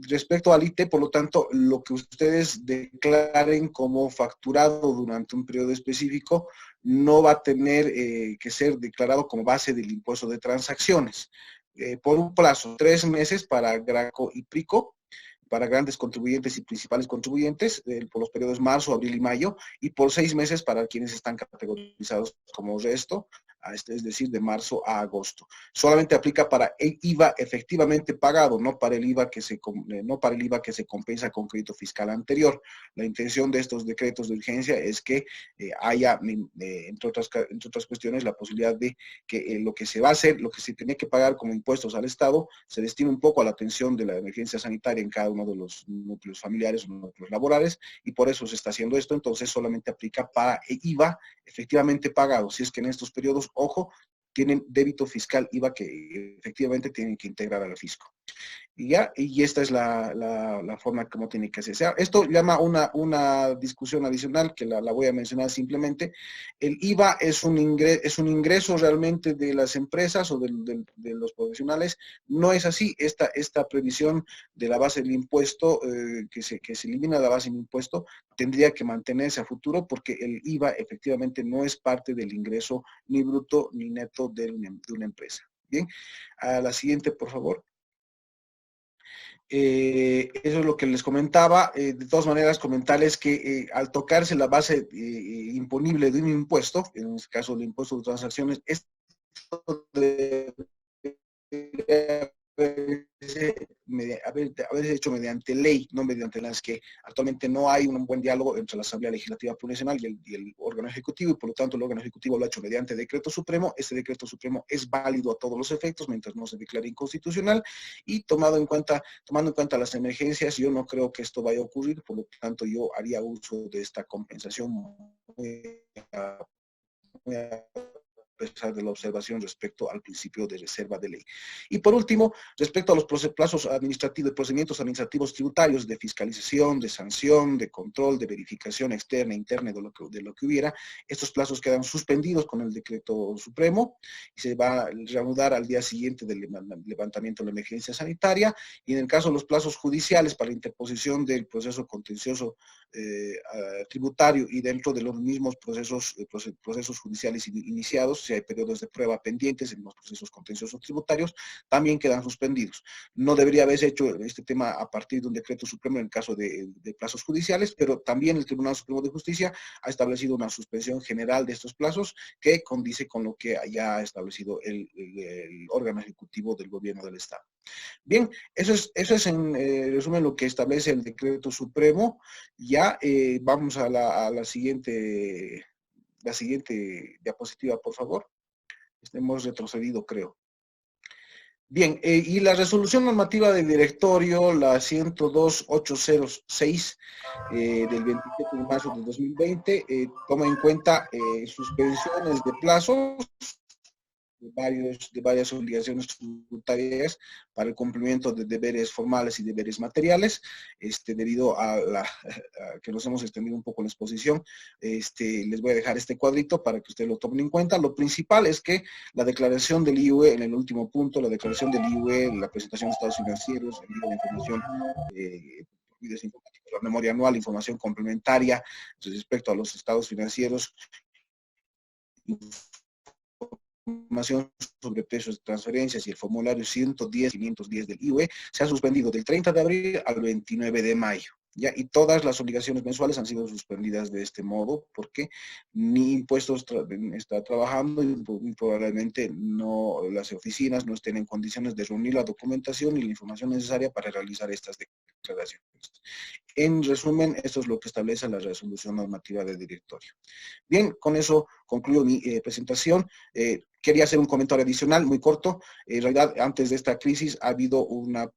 Respecto al IT, por lo tanto, lo que ustedes declaren como facturado durante un periodo específico no va a tener que ser declarado como base del impuesto de transacciones. Por un plazo, 3 meses para GRACO y PRICO, para grandes contribuyentes y principales contribuyentes, por los periodos marzo, abril y mayo, y por 6 meses para quienes están categorizados como resto, es decir, de marzo a agosto. Solamente aplica para el IVA efectivamente pagado, no para el IVA que se compensa con crédito fiscal anterior. La intención de estos decretos de urgencia es que haya, entre otras cuestiones, la posibilidad de que lo que se va a hacer, lo que se tiene que pagar como impuestos al Estado, se destine un poco a la atención de la emergencia sanitaria en cada uno de los núcleos familiares o núcleos laborales, y por eso se está haciendo esto. Entonces solamente aplica para el IVA efectivamente pagado, si es que en estos periodos, ojo, tienen débito fiscal IVA que efectivamente tienen que integrar al fisco. Y esta es la forma como tiene que hacerse. Esto llama una discusión adicional que la voy a mencionar simplemente. El IVA es un ingreso realmente de las empresas o de los profesionales. No es así. Esta previsión de la base del impuesto, que se elimina la base del impuesto, tendría que mantenerse a futuro porque el IVA efectivamente no es parte del ingreso ni bruto ni neto de una empresa. Bien, a la siguiente, por favor. Eso es lo que les comentaba. De todas maneras, comentarles que al tocarse la base imponible de un impuesto, en este caso el impuesto de transacciones, esto haberse hecho mediante ley, no mediante las que actualmente no hay un buen diálogo entre la Asamblea Legislativa Plurinacional y el órgano ejecutivo, y por lo tanto el órgano ejecutivo lo ha hecho mediante decreto supremo. Este decreto supremo es válido a todos los efectos mientras no se declare inconstitucional, y tomando en cuenta las emergencias, yo no creo que esto vaya a ocurrir. Por lo tanto yo haría uso de esta compensación muy a pesar de la observación respecto al principio de reserva de ley. Y por último, respecto a los plazos administrativos, procedimientos administrativos tributarios de fiscalización, de sanción, de control, de verificación externa e interna de lo que hubiera, estos plazos quedan suspendidos con el decreto supremo y se va a reanudar al día siguiente del levantamiento de la emergencia sanitaria. Y en el caso de los plazos judiciales para la interposición del proceso contencioso tributario y dentro de los mismos procesos judiciales iniciados, si hay periodos de prueba pendientes en los procesos contenciosos tributarios, también quedan suspendidos. No debería haberse hecho este tema a partir de un decreto supremo en el caso de plazos judiciales, pero también el Tribunal Supremo de Justicia ha establecido una suspensión general de estos plazos que condice con lo que haya establecido el órgano ejecutivo del gobierno del Estado. Bien, eso es en resumen lo que establece el decreto supremo. Ya vamos a la siguiente diapositiva, por favor. Hemos retrocedido, creo. Bien, y la resolución normativa del directorio, la 102.806 del 27 de marzo de 2020, toma en cuenta suspensiones de plazos de varias obligaciones tributarias para el cumplimiento de deberes formales y deberes materiales, debido a que nos hemos extendido un poco en la exposición. Les voy a dejar este cuadrito para que ustedes lo tomen en cuenta. Lo principal es que la declaración del IUE, en el último punto, la declaración del IUE, la presentación de estados financieros, envío de información, la memoria anual, información complementaria respecto a los estados financieros, información sobre precios de transferencias y el formulario 110-510 del IUE se ha suspendido del 30 de abril al 29 de mayo. ¿Ya? Y todas las obligaciones mensuales han sido suspendidas de este modo porque ni impuestos está trabajando y probablemente no, las oficinas no estén en condiciones de reunir la documentación y la información necesaria para realizar estas declaraciones. En resumen, esto es lo que establece la resolución normativa del directorio. Bien, con eso concluyo mi presentación. Quería hacer un comentario adicional muy corto. En realidad, antes de esta crisis ha habido una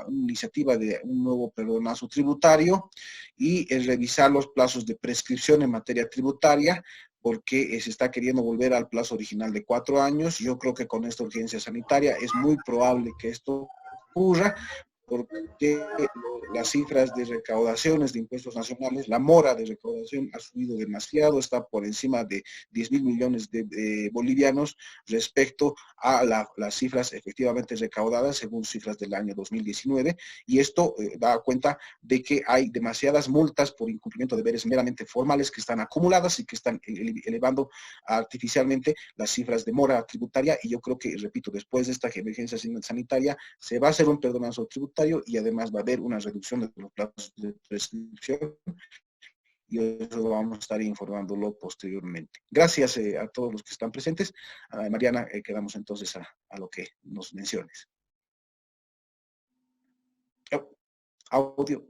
iniciativa de un nuevo perdonazo tributario y revisar los plazos de prescripción en materia tributaria, porque se está queriendo volver al plazo original de 4 años. Yo creo que con esta urgencia sanitaria es muy probable que esto ocurra, porque las cifras de recaudaciones de impuestos nacionales, la mora de recaudación ha subido demasiado, está por encima de 10.000 millones de bolivianos respecto a las cifras efectivamente recaudadas según cifras del año 2019, y esto da cuenta de que hay demasiadas multas por incumplimiento de deberes meramente formales que están acumuladas y que están elevando artificialmente las cifras de mora tributaria. Y yo creo que, repito, después de esta emergencia sanitaria se va a hacer un perdonazo tributario y además va a haber una reducción de los plazos de prescripción y eso vamos a estar informándolo posteriormente. Gracias a todos los que están presentes. Mariana, quedamos entonces a lo que nos menciones. Audio.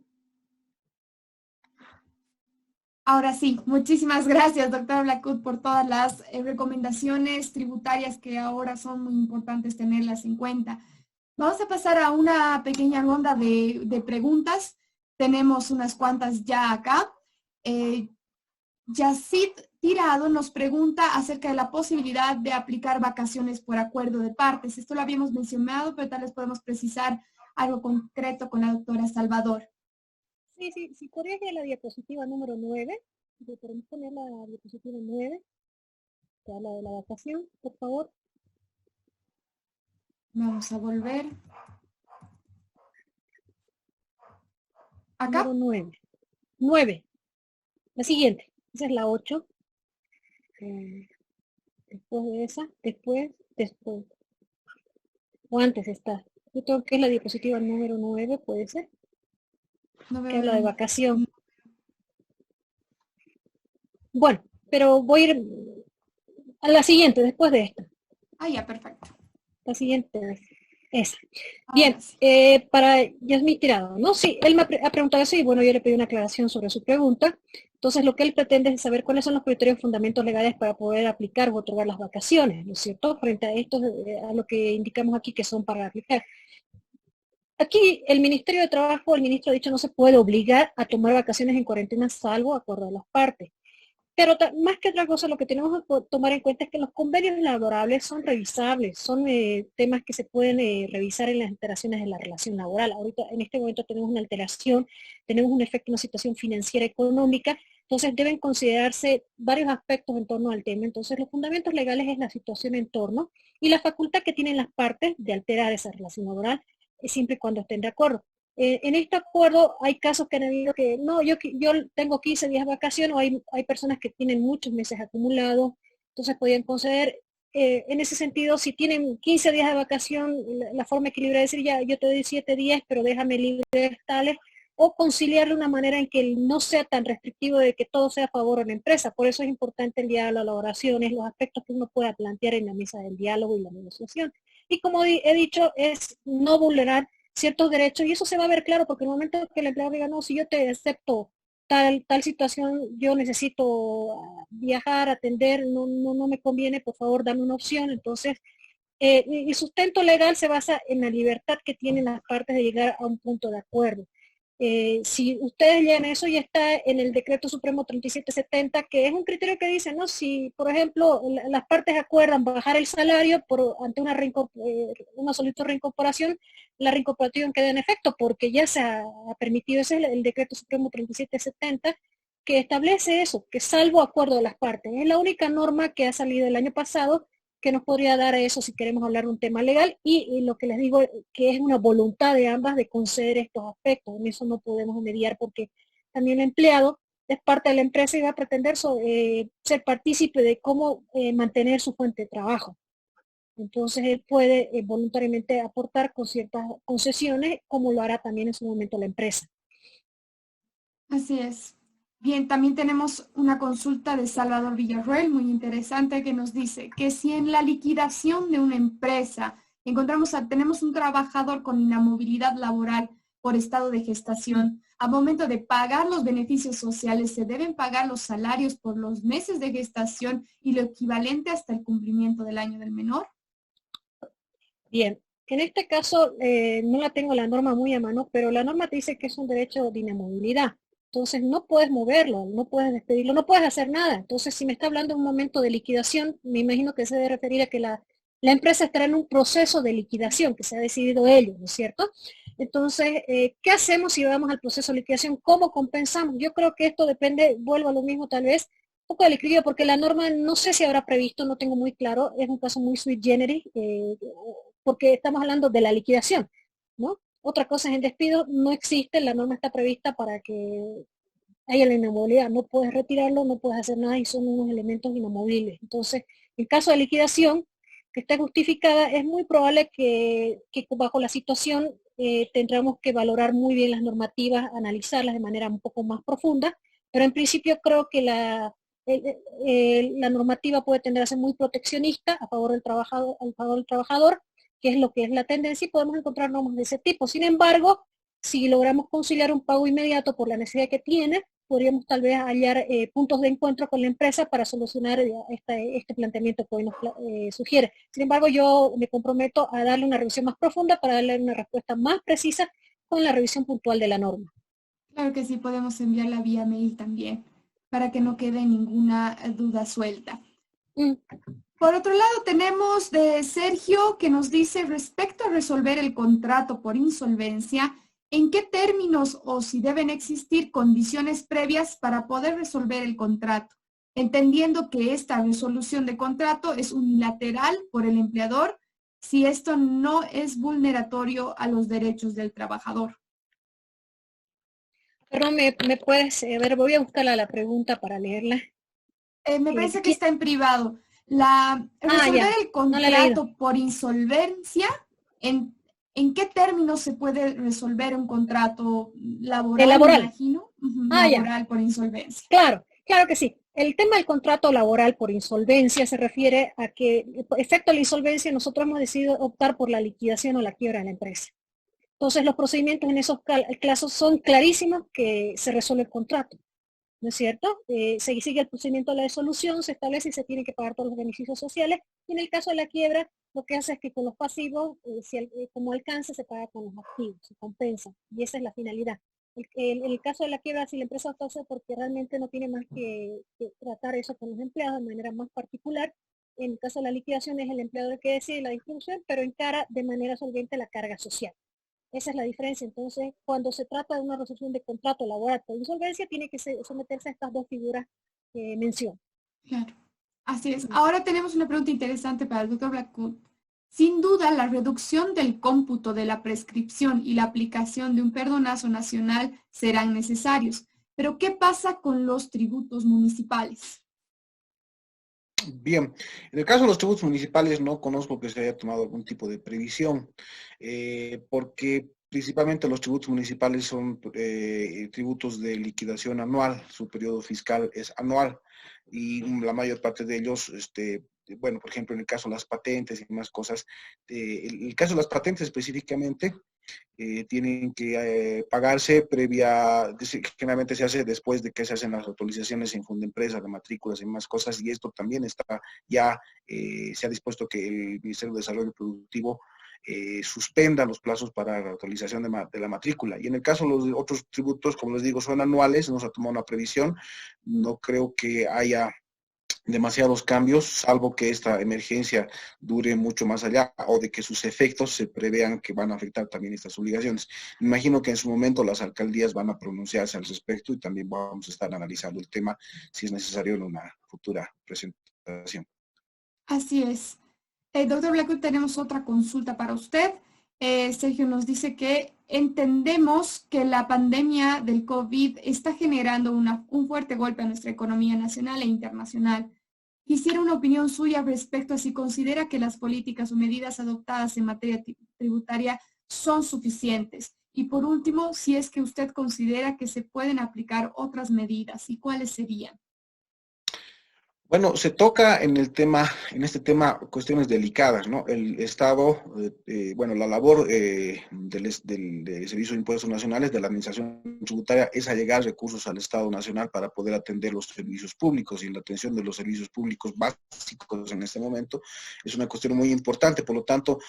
Ahora sí, muchísimas gracias, doctora Blackwood, por todas las recomendaciones tributarias que ahora son muy importantes tenerlas en cuenta. Vamos a pasar a una pequeña ronda de preguntas. Tenemos unas cuantas ya acá. Yacid Tirado nos pregunta acerca de la posibilidad de aplicar vacaciones por acuerdo de partes. Esto lo habíamos mencionado, pero tal vez podemos precisar algo concreto con la doctora Salvador. Sí, si corrige la diapositiva número 9, podemos poner la diapositiva 9, que habla de la vacación, por favor. Vamos a volver. ¿Acá? Número 9. 9. La siguiente. Esa es la 8. Después de esa, después. O antes está. Yo creo que es la diapositiva número 9, puede ser. Que habla de vacación. Bueno, pero voy a ir a la siguiente, después de esta. Ah, ya, perfecto. La siguiente es esa. Bien, para Yasmín Tirado, ¿no? Sí, él me ha preguntado eso y bueno, yo le pedí una aclaración sobre su pregunta. Entonces, lo que él pretende es saber cuáles son los criterios y fundamentos legales para poder aplicar o otorgar las vacaciones, ¿no es cierto? Frente a esto, a lo que indicamos aquí que son para aplicar. Aquí el Ministerio de Trabajo, el ministro ha dicho, no se puede obligar a tomar vacaciones en cuarentena salvo acuerdo de las partes. Pero más que otra cosa, lo que tenemos que tomar en cuenta es que los convenios laborables son revisables, son temas que se pueden revisar en las alteraciones de la relación laboral. Ahorita, en este momento, tenemos una alteración, tenemos un efecto, una situación financiera económica, entonces deben considerarse varios aspectos en torno al tema. Entonces, los fundamentos legales es la situación en torno y la facultad que tienen las partes de alterar esa relación laboral, siempre y cuando estén de acuerdo. En este acuerdo hay casos que han habido que, no, yo tengo 15 días de vacación, o hay personas que tienen muchos meses acumulados, entonces podían conceder, en ese sentido, si tienen 15 días de vacación, la forma equilibrada es decir, ya, yo te doy 7 días, pero déjame libres tales, o conciliarle una manera en que no sea tan restrictivo de que todo sea a favor de la empresa. Por eso es importante el diálogo, las oraciones, los aspectos que uno pueda plantear en la mesa del diálogo y la negociación. Y como he dicho, es no vulnerar ciertos derechos, y eso se va a ver claro, porque en el momento que el empleado diga, no, si yo te acepto tal situación, yo necesito viajar, atender, no me conviene, por favor, dame una opción. Entonces, el sustento legal se basa en la libertad que tienen las partes de llegar a un punto de acuerdo. Si ustedes llegan a eso, ya está en el Decreto Supremo 3770, que es un criterio que dice, ¿no? Si, por ejemplo, las partes acuerdan bajar el salario ante una solicitud de reincorporación, la reincorporación queda en efecto, porque ya se ha permitido, ese es el Decreto Supremo 3770, que establece eso, que salvo acuerdo de las partes. Es la única norma que ha salido el año pasado que nos podría dar a eso si queremos hablar de un tema legal, y lo que les digo que es una voluntad de ambas de conceder estos aspectos. En eso no podemos mediar, porque también el empleado es parte de la empresa y va a pretender ser partícipe de cómo mantener su fuente de trabajo. Entonces él puede voluntariamente aportar con ciertas concesiones, como lo hará también en su momento la empresa. Así es. Bien, también tenemos una consulta de Salvador Villarroel, muy interesante, que nos dice que si en la liquidación de una empresa tenemos un trabajador con inamovilidad laboral por estado de gestación, al momento de pagar los beneficios sociales, se deben pagar los salarios por los meses de gestación y lo equivalente hasta el cumplimiento del año del menor. Bien, en este caso no la tengo la norma muy a mano, pero la norma te dice que es un derecho de inamovilidad. Entonces no puedes moverlo, no puedes despedirlo, no puedes hacer nada. Entonces, si me está hablando de un momento de liquidación, me imagino que se debe referir a que la empresa estará en un proceso de liquidación, que se ha decidido ello, ¿no es cierto? Entonces, ¿qué hacemos si vamos al proceso de liquidación? ¿Cómo compensamos? Yo creo que esto depende, vuelvo a lo mismo tal vez, un poco del equilibrio, porque la norma no sé si habrá previsto, no tengo muy claro, es un caso muy sui generis, porque estamos hablando de la liquidación, ¿no? Otra cosa es el despido, no existe, la norma está prevista para que haya la inamovilidad, no puedes retirarlo, no puedes hacer nada y son unos elementos inamovibles. Entonces, en caso de liquidación que esté justificada, es muy probable que bajo la situación tendremos que valorar muy bien las normativas, analizarlas de manera un poco más profunda Pero en principio creo que la normativa puede tender a ser muy proteccionista a favor del trabajador, que es la tendencia, y podemos encontrar normas de ese tipo. Sin embargo, si logramos conciliar un pago inmediato por la necesidad que tiene, podríamos tal vez hallar puntos de encuentro con la empresa para solucionar este planteamiento que hoy nos sugiere. Sin embargo, yo me comprometo a darle una revisión más profunda para darle una respuesta más precisa con la revisión puntual de la norma. Claro que sí, podemos enviarla vía mail también, para que no quede ninguna duda suelta. Por otro lado, tenemos de Sergio que nos dice, respecto a resolver el contrato por insolvencia, ¿en qué términos o si deben existir condiciones previas para poder resolver el contrato? Entendiendo que esta resolución de contrato es unilateral por el empleador, si esto no es vulneratorio a los derechos del trabajador. Perdón, ¿me puedes ver? Voy a buscar la pregunta para leerla. Me parece que está en privado. Resolver el contrato por insolvencia, ¿en qué términos se puede resolver un contrato laboral? Laboral. Me imagino. Laboral por insolvencia. Claro que sí. El tema del contrato laboral por insolvencia se refiere a que, efecto de la insolvencia, nosotros hemos decidido optar por la liquidación o la quiebra de la empresa. Entonces, los procedimientos en esos casos son clarísimos, que se resuelve el contrato, ¿no es cierto? Se sigue el procedimiento de la disolución, se establece y se tienen que pagar todos los beneficios sociales. Y en el caso de la quiebra, lo que hace es que con los pasivos, como alcance, se paga con los activos, se compensa. Y esa es la finalidad. En el caso de la quiebra, si la empresa opta porque realmente no tiene más que tratar eso con los empleados de manera más particular, en el caso de la liquidación es el empleador el que decide la distribución, pero encara de manera solvente la carga social. Esa es la diferencia. Entonces, cuando se trata de una resolución de contrato laboral por insolvencia, tiene que someterse a estas dos figuras que menciono. Claro, así es. Ahora tenemos una pregunta interesante para el doctor Blackwood. Sin duda, la reducción del cómputo de la prescripción y la aplicación de un perdonazo nacional serán necesarios. Pero, ¿qué pasa con los tributos municipales? Bien, en el caso de los tributos municipales no conozco que se haya tomado algún tipo de previsión, porque principalmente los tributos municipales son tributos de liquidación anual, su periodo fiscal es anual y la mayor parte de ellos, bueno, por ejemplo, en el caso de las patentes y más cosas, el caso de las patentes específicamente, tienen que pagarse generalmente se hace después de que se hacen las actualizaciones en Fundempresa, de matrículas y más cosas, y esto también está ya, se ha dispuesto que el Ministerio de Desarrollo Productivo suspenda los plazos para la actualización de la matrícula. Y en el caso de los otros tributos, como les digo, son anuales, no se ha tomado una previsión, no creo que haya demasiados cambios, salvo que esta emergencia dure mucho más allá o de que sus efectos se prevean que van a afectar también estas obligaciones. Me imagino que en su momento las alcaldías van a pronunciarse al respecto y también vamos a estar analizando el tema si es necesario en una futura presentación. Así es. Doctor Blackwood, tenemos otra consulta para usted. Sergio nos dice que entendemos que la pandemia del COVID está generando un fuerte golpe a nuestra economía nacional e internacional. Quisiera una opinión suya respecto a si considera que las políticas o medidas adoptadas en materia tributaria son suficientes. Y por último, si es que usted considera que se pueden aplicar otras medidas y cuáles serían. Bueno, se toca en este tema cuestiones delicadas, ¿no? El Estado, bueno, la labor del Servicio de Impuestos Nacionales, de la Administración Tributaria, es allegar recursos al Estado Nacional para poder atender los servicios públicos, y la atención de los servicios públicos básicos en este momento es una cuestión muy importante. Por lo tanto,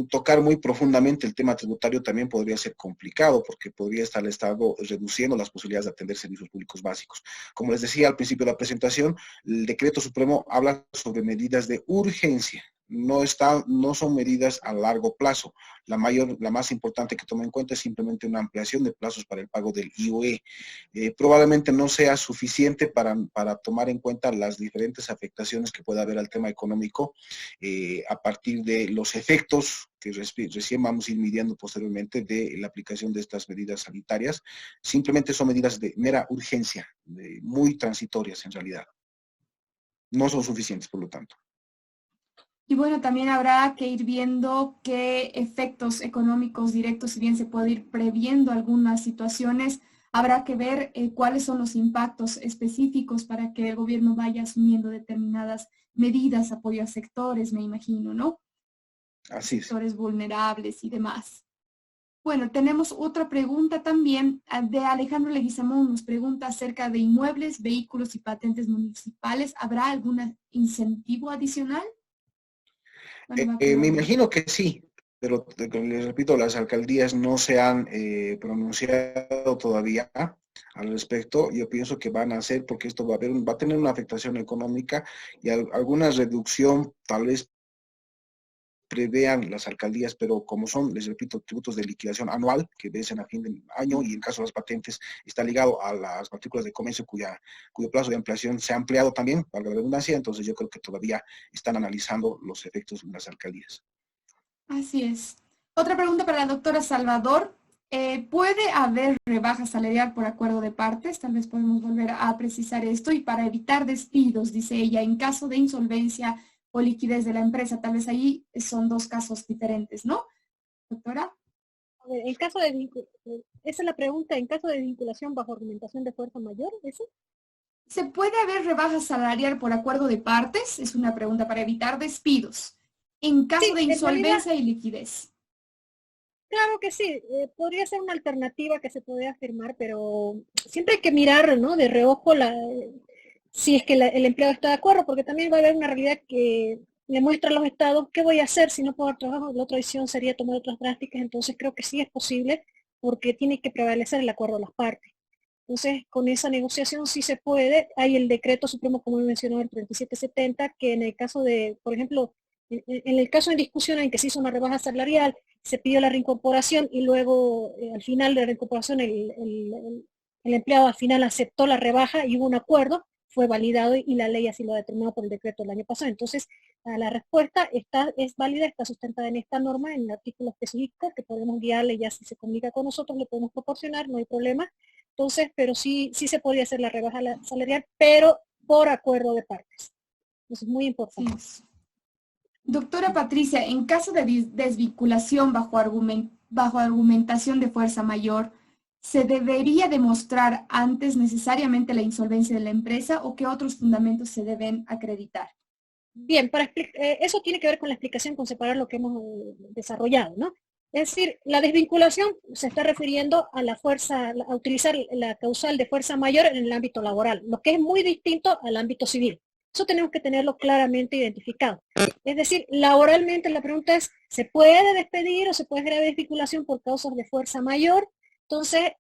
tocar muy profundamente el tema tributario también podría ser complicado, porque podría estar el Estado reduciendo las posibilidades de atender servicios públicos básicos. Como les decía al principio de la presentación, el Decreto Supremo habla sobre medidas de urgencia, no son medidas a largo plazo. La más importante que toma en cuenta es simplemente una ampliación de plazos para el pago del IOE. Probablemente no sea suficiente para tomar en cuenta las diferentes afectaciones que pueda haber al tema económico a partir de los efectos que recién vamos a ir midiendo posteriormente de la aplicación de estas medidas sanitarias. Simplemente son medidas de mera urgencia, muy transitorias en realidad. No son suficientes, por lo tanto. Y bueno, también habrá que ir viendo qué efectos económicos directos, si bien se puede ir previendo algunas situaciones, habrá que ver cuáles son los impactos específicos para que el gobierno vaya asumiendo determinadas medidas, apoyo a sectores, me imagino, ¿no? Así es. Sectores vulnerables y demás. Bueno, tenemos otra pregunta también de Alejandro Leguizamón. Nos pregunta acerca de inmuebles, vehículos y patentes municipales. ¿Habrá algún incentivo adicional? Bueno, Me imagino que sí, pero les repito, las alcaldías no se han pronunciado todavía al respecto. Yo pienso que van a hacer, porque esto va a tener una afectación económica y alguna reducción tal vez prevean las alcaldías, pero como son, les repito, tributos de liquidación anual que vencen a fin de año, y en caso de las patentes está ligado a las matrículas de comercio cuyo plazo de ampliación se ha ampliado también, para la redundancia. Entonces yo creo que todavía están analizando los efectos en las alcaldías. Así es. Otra pregunta para la doctora Salvador. ¿Puede haber rebaja salarial por acuerdo de partes? Tal vez podemos volver a precisar esto. Y para evitar despidos, dice ella, en caso de insolvencia o liquidez de la empresa. Tal vez ahí son dos casos diferentes, ¿no, doctora? A ver, en caso de esa es la pregunta, en caso de vinculación bajo argumentación de fuerza mayor, ¿eso? ¿Se puede haber rebaja salarial por acuerdo de partes? Es una pregunta para evitar despidos. En caso Sí, de insolvencia y liquidez. Claro que sí, podría ser una alternativa que se puede afirmar, pero siempre hay que mirar, ¿no? De reojo si es que el empleado está de acuerdo, porque también va a haber una realidad que le muestra a los estados qué voy a hacer si no puedo dar trabajo. La otra opción sería tomar otras drásticas. Entonces creo que sí es posible, porque tiene que prevalecer el acuerdo de las partes. Entonces, con esa negociación sí se puede. Hay el decreto supremo, como he mencionado, el 3770, que en el caso de, por ejemplo, en el caso en discusión en que se hizo una rebaja salarial, se pidió la reincorporación y luego al final de la reincorporación el empleado al final aceptó la rebaja y hubo un acuerdo, fue validado y la ley así lo ha determinado por el decreto del año pasado. Entonces, la respuesta es válida, está sustentada en esta norma, en el artículo específico, que podemos guiarle, ya si se comunica con nosotros, le podemos proporcionar, no hay problema. Entonces, pero sí se podría hacer la rebaja salarial, pero por acuerdo de partes. Eso es muy importante. Sí. Doctora Patricia, en caso de desvinculación bajo argumentación de fuerza mayor, ¿se debería demostrar antes necesariamente la insolvencia de la empresa o qué otros fundamentos se deben acreditar? Bien, eso tiene que ver con la explicación con separar lo que hemos desarrollado, ¿no? Es decir, la desvinculación se está refiriendo a a utilizar la causal de fuerza mayor en el ámbito laboral, lo que es muy distinto al ámbito civil. Eso tenemos que tenerlo claramente identificado. Es decir, laboralmente la pregunta es, ¿se puede despedir o se puede crear desvinculación por causas de fuerza mayor? Entonces,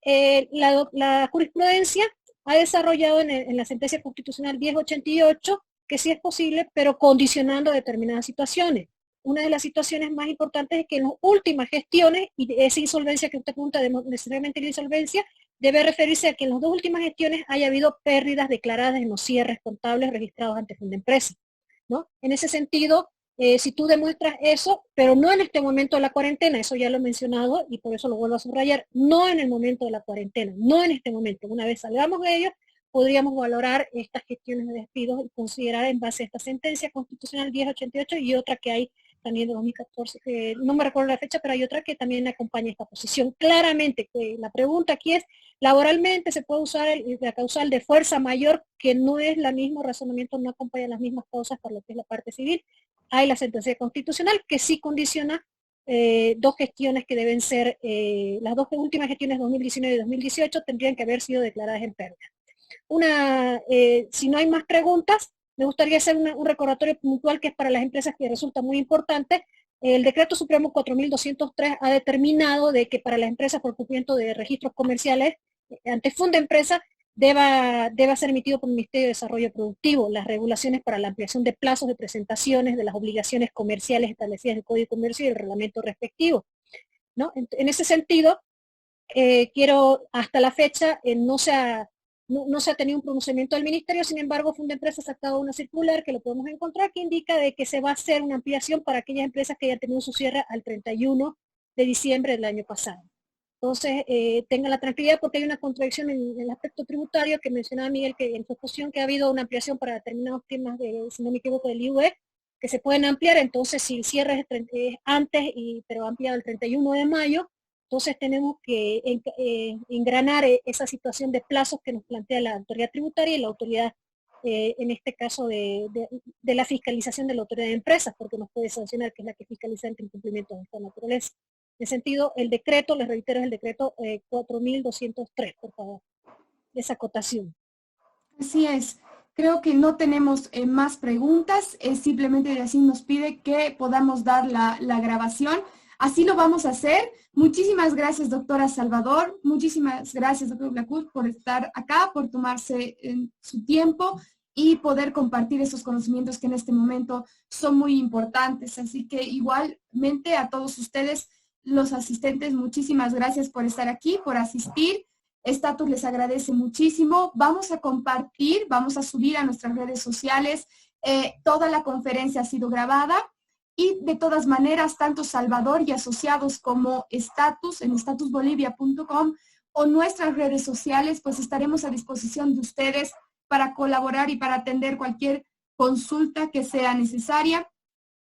la jurisprudencia ha desarrollado en la sentencia constitucional 1088 que sí es posible, pero condicionando determinadas situaciones. Una de las situaciones más importantes es que en las últimas gestiones, y esa insolvencia que usted pregunta, necesariamente la insolvencia, debe referirse a que en las dos últimas gestiones haya habido pérdidas declaradas en los cierres contables registrados ante Fondo Empresa, ¿no? En ese sentido, si tú demuestras eso, pero no en este momento de la cuarentena, eso ya lo he mencionado y por eso lo vuelvo a subrayar, no en el momento de la cuarentena, no en este momento. Una vez salgamos de ello, podríamos valorar estas gestiones de despidos y considerar en base a esta sentencia constitucional 1088 y otra que hay también de 2014, no me recuerdo la fecha, pero hay otra que también acompaña esta posición. Claramente, la pregunta aquí es, laboralmente se puede usar la causal de fuerza mayor, que no es la mismo razonamiento, no acompaña las mismas causas para lo que es la parte civil. Hay la sentencia constitucional que sí condiciona dos gestiones que deben ser, las dos últimas gestiones 2019 y 2018 tendrían que haber sido declaradas en pérdida. Si no hay más preguntas, me gustaría hacer un recordatorio puntual que es para las empresas que resulta muy importante. El Decreto Supremo 4203 ha determinado de que para las empresas por cumplimiento de registros comerciales ante Fondo Empresa deba ser emitido por el Ministerio de Desarrollo Productivo las regulaciones para la ampliación de plazos de presentaciones de las obligaciones comerciales establecidas en el Código de Comercio y el reglamento respectivo, ¿no? En ese sentido, quiero, hasta la fecha, no se ha tenido un pronunciamiento del ministerio, sin embargo, Fondo Empresa ha sacado una circular que lo podemos encontrar, que indica de que se va a hacer una ampliación para aquellas empresas que hayan tenido su cierre al 31 de diciembre del año pasado. Entonces, tengan la tranquilidad porque hay una contradicción en el aspecto tributario que mencionaba Miguel, que en su exposición que ha habido una ampliación para determinados temas, si no me equivoco, del IUE, que se pueden ampliar. Entonces, si el cierre es antes, pero ampliado el 31 de mayo, Entonces tenemos que engranar esa situación de plazos que nos plantea la autoridad tributaria y la autoridad, en este caso de la fiscalización de la autoridad de empresas, porque nos puede sancionar, que es la que fiscaliza ante incumplimientos de esta naturaleza. En ese sentido, el decreto, les reitero, es el decreto 4.203, por favor, esa acotación. Así es. Creo que no tenemos más preguntas, simplemente así nos pide que podamos dar la grabación. Así lo vamos a hacer. Muchísimas gracias, doctora Salvador. Muchísimas gracias, doctor Blacwood, por estar acá, por tomarse su tiempo y poder compartir esos conocimientos que en este momento son muy importantes. Así que igualmente a todos ustedes, los asistentes, muchísimas gracias por estar aquí, por asistir. Estatus les agradece muchísimo. Vamos a compartir, vamos a subir a nuestras redes sociales. Toda la conferencia ha sido grabada. Y de todas maneras, tanto Salvador y asociados como Estatus en statusbolivia.com o nuestras redes sociales, pues estaremos a disposición de ustedes para colaborar y para atender cualquier consulta que sea necesaria.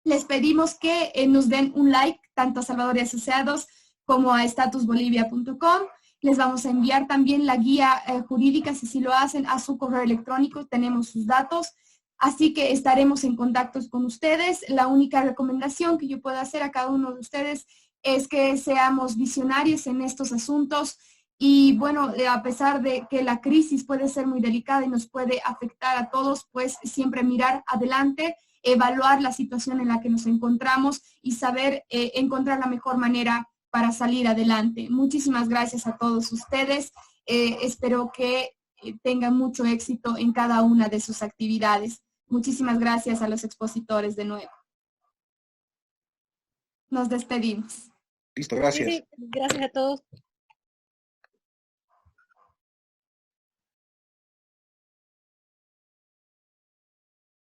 Les pedimos que nos den un like, tanto a Salvador y asociados como a statusbolivia.com. Les vamos a enviar también la guía jurídica, si lo hacen, a su correo electrónico. Tenemos sus datos. Así que estaremos en contacto con ustedes. La única recomendación que yo puedo hacer a cada uno de ustedes es que seamos visionarios en estos asuntos y bueno, a pesar de que la crisis puede ser muy delicada y nos puede afectar a todos, pues siempre mirar adelante, evaluar la situación en la que nos encontramos y saber encontrar la mejor manera para salir adelante. Muchísimas gracias a todos ustedes. Espero que tengan mucho éxito en cada una de sus actividades. Muchísimas gracias a los expositores de nuevo. Nos despedimos. Listo, gracias. Sí, gracias a todos.